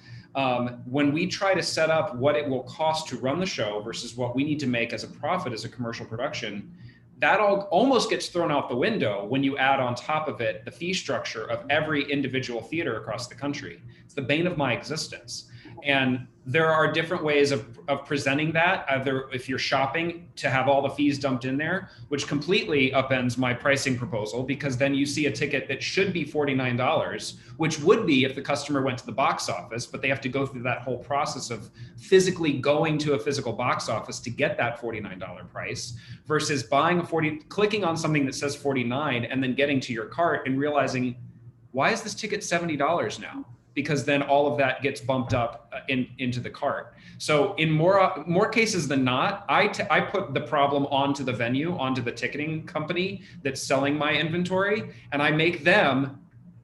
When we try to set up what it will cost to run the show versus what we need to make as a profit as a commercial production, that all almost gets thrown out the window when you add on top of it the fee structure of every individual theater across the country. It's the bane of my existence. And there are different ways of presenting that, either if you're shopping to have all the fees dumped in there, which completely upends my pricing proposal, because then you see a ticket that should be $49, which would be if the customer went to the box office, but they have to go through that whole process of physically going to a physical box office to get that $49 price, versus buying clicking on something that says 49 and then getting to your cart and realizing, why is this ticket $70 now? Because then all of that gets bumped up into the cart. So in more cases than not, I put the problem onto the venue, onto the ticketing company that's selling my inventory, and I make them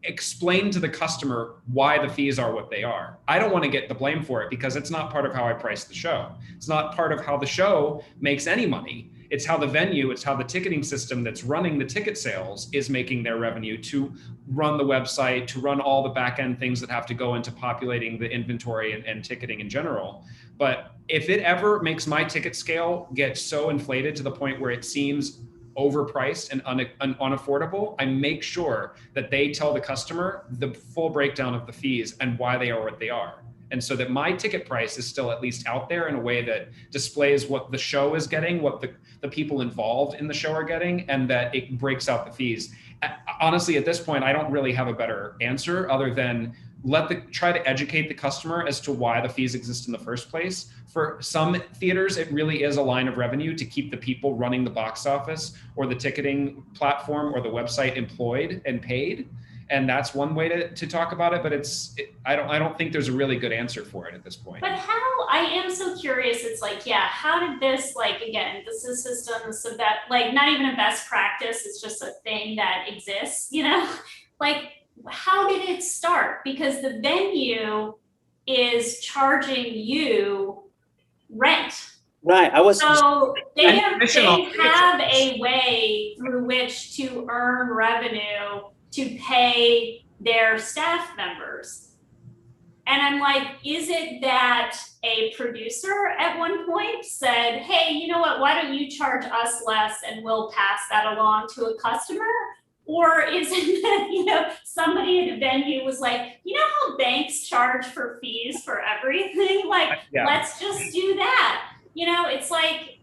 explain to the customer why the fees are what they are. I don't want to get the blame for it because it's not part of how I price the show. It's not part of how the show makes any money. It's how the venue, it's how the ticketing system that's running the ticket sales is making their revenue to run the website, to run all the back end things that have to go into populating the inventory and ticketing in general. But if it ever makes my ticket scale get so inflated to the point where it seems overpriced and unaffordable, I make sure that they tell the customer the full breakdown of the fees and why they are what they are. And so that my ticket price is still at least out there in a way that displays what the show is getting, what the people involved in the show are getting, and that it breaks out the fees. Honestly, at this point, I don't really have a better answer other than try to educate the customer as to why the fees exist in the first place. For some theaters, it really is a line of revenue to keep the people running the box office or the ticketing platform or the website employed and paid. And that's one way to talk about it, but I don't think there's a really good answer for it at this point. But I am so curious. It's like, yeah, how did this, like, again, this is a system, so that, like, not even a best practice, it's just a thing that exists, like, how did it start? Because the venue is charging you rent. Right. So they have a way through which to earn revenue to pay their staff members. And I'm like, is it that a producer at one point said, hey, you know what, why don't you charge us less and we'll pass that along to a customer? Or is it that, somebody at a venue was like, how banks charge for fees for everything? Like, yeah, let's just do that. It's like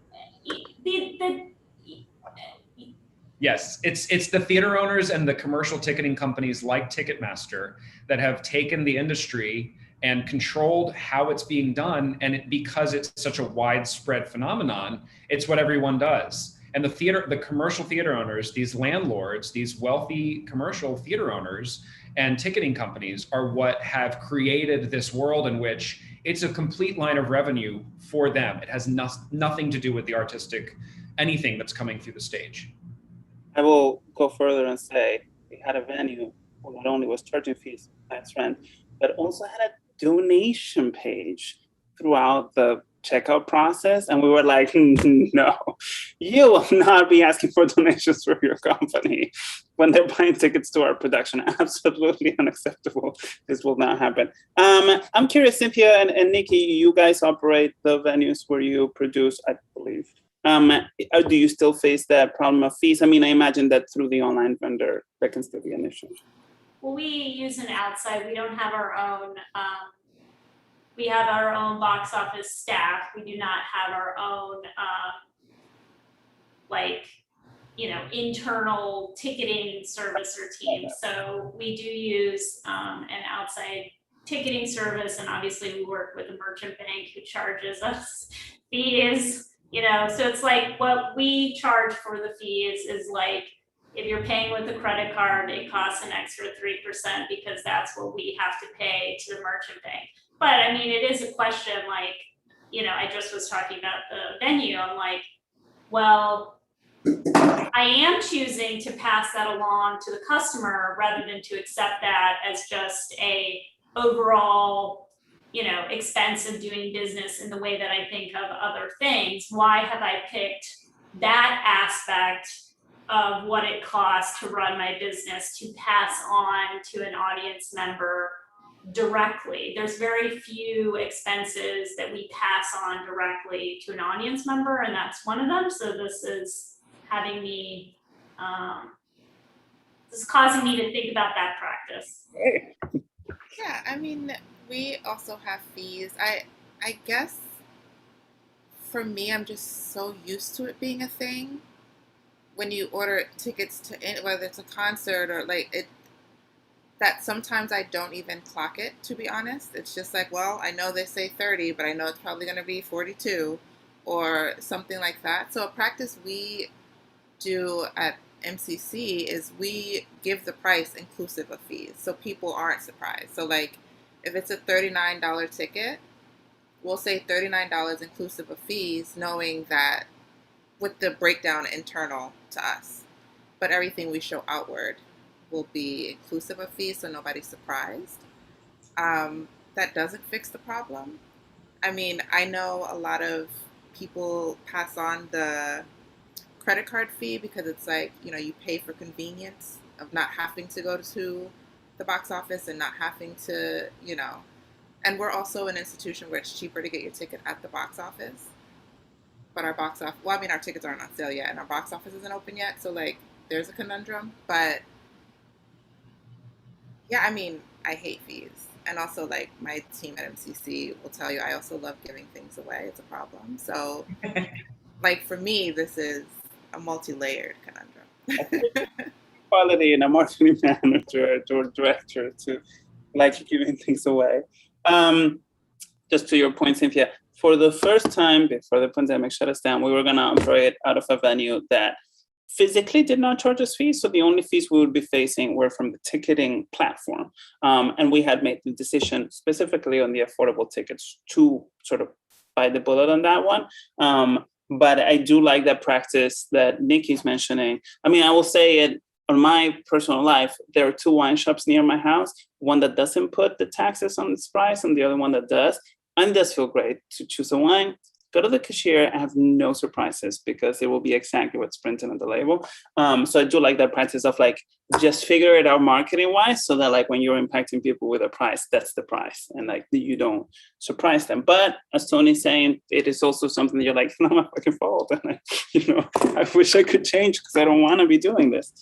Yes, it's the theater owners and the commercial ticketing companies like Ticketmaster that have taken the industry and controlled how it's being done. And because it's such a widespread phenomenon, it's what everyone does. And the commercial theater owners, these landlords, these wealthy commercial theater owners and ticketing companies are what have created this world in which it's a complete line of revenue for them. It has nothing to do with the artistic, anything that's coming through the stage. I will go further and say we had a venue who not only was charging fees, that's rent, but also had a donation page throughout the checkout process. And we were like, no, you will not be asking for donations for your company when they're buying tickets to our production. Absolutely unacceptable. This will not happen. I'm curious, Cynthia and Nikki, you guys operate the venues where you produce, I believe. Do you still face that problem of fees? I mean, I imagine that through the online vendor, that can still be an issue. Well, we use an outside, we don't have our own, we have our own box office staff. We do not have our own, internal ticketing service or team. So we do use an outside ticketing service, and obviously we work with a merchant bank who charges us fees. So it's like what we charge for the fees is like, if you're paying with a credit card, it costs an extra 3% because that's what we have to pay to the merchant bank. But I mean, it is a question like, I just was talking about the venue. I'm like, well, I am choosing to pass that along to the customer rather than to accept that as just a overall expense of doing business in the way that I think of other things. Why have I picked that aspect of what it costs to run my business to pass on to an audience member directly? There's very few expenses that we pass on directly to an audience member, and that's one of them. So this is having me, this is causing me to think about that practice. Yeah, I mean, we also have fees. I guess for me, I'm just so used to it being a thing. When you order tickets to whether it's a concert or that sometimes I don't even clock it, to be honest. It's just like, well, I know they say 30, but I know it's probably going to be 42 or something like that. So a practice we do at MCC is we give the price inclusive of fees, so people aren't surprised. So like, if it's a $39 ticket, we'll say $39 inclusive of fees, knowing that with the breakdown internal to us, but everything we show outward will be inclusive of fees, so nobody's surprised. That doesn't fix the problem. I mean, I know a lot of people pass on the credit card fee because it's like, you pay for convenience of not having to go to the box office and not having to, and we're also an institution where it's cheaper to get your ticket at the box office. But our box office, well, I mean, our tickets aren't on sale yet and our box office isn't open yet. So like, there's a conundrum, but yeah, I mean, I hate fees. And also like my team at MCC will tell you, I also love giving things away. It's a problem. So like for me, this is a multi-layered conundrum. Quality in a marketing manager or director to like giving things away. Just to your point, Cynthia, for the first time before the pandemic shut us down, we were going to operate out of a venue that physically did not charge us fees. So the only fees we would be facing were from the ticketing platform. And we had made the decision specifically on the affordable tickets to sort of bite the bullet on that one. But I do like that practice that Nikki's mentioning. I mean, I will say it on my personal life, there are two wine shops near my house, one that doesn't put the taxes on its price and the other one that does. And it does feel great to choose a wine, go to the cashier and have no surprises because it will be exactly what's printed on the label. So I do like that practice of like, just figure it out marketing wise so that like when you're impacting people with a price, that's the price. And like you don't surprise them. But as Tony's saying, it is also something that you're like, it's not my fucking fault. And I wish I could change because I don't want to be doing this.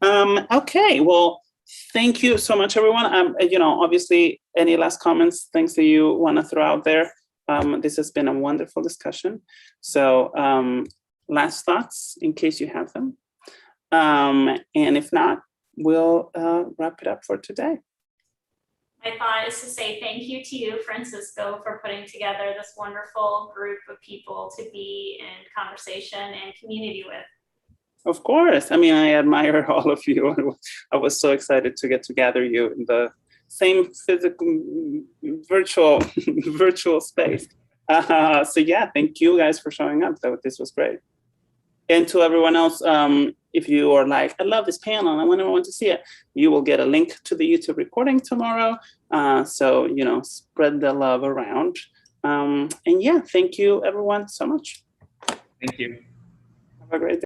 Okay, well, thank you so much, everyone. Obviously, any last comments, things that you want to throw out there? This has been a wonderful discussion. So last thoughts, in case you have them. And if not, we'll wrap it up for today. My thought is to say thank you to you, Francisco, for putting together this wonderful group of people to be in conversation and community with. Of course. I mean, I admire all of you. I was so excited to get to gather you in the same physical, virtual space. So yeah, thank you guys for showing up. This was great. And to everyone else, if you are like, I love this panel, I want to see it, you will get a link to the YouTube recording tomorrow. So, spread the love around. And yeah, thank you everyone so much. Thank you. Have a great day.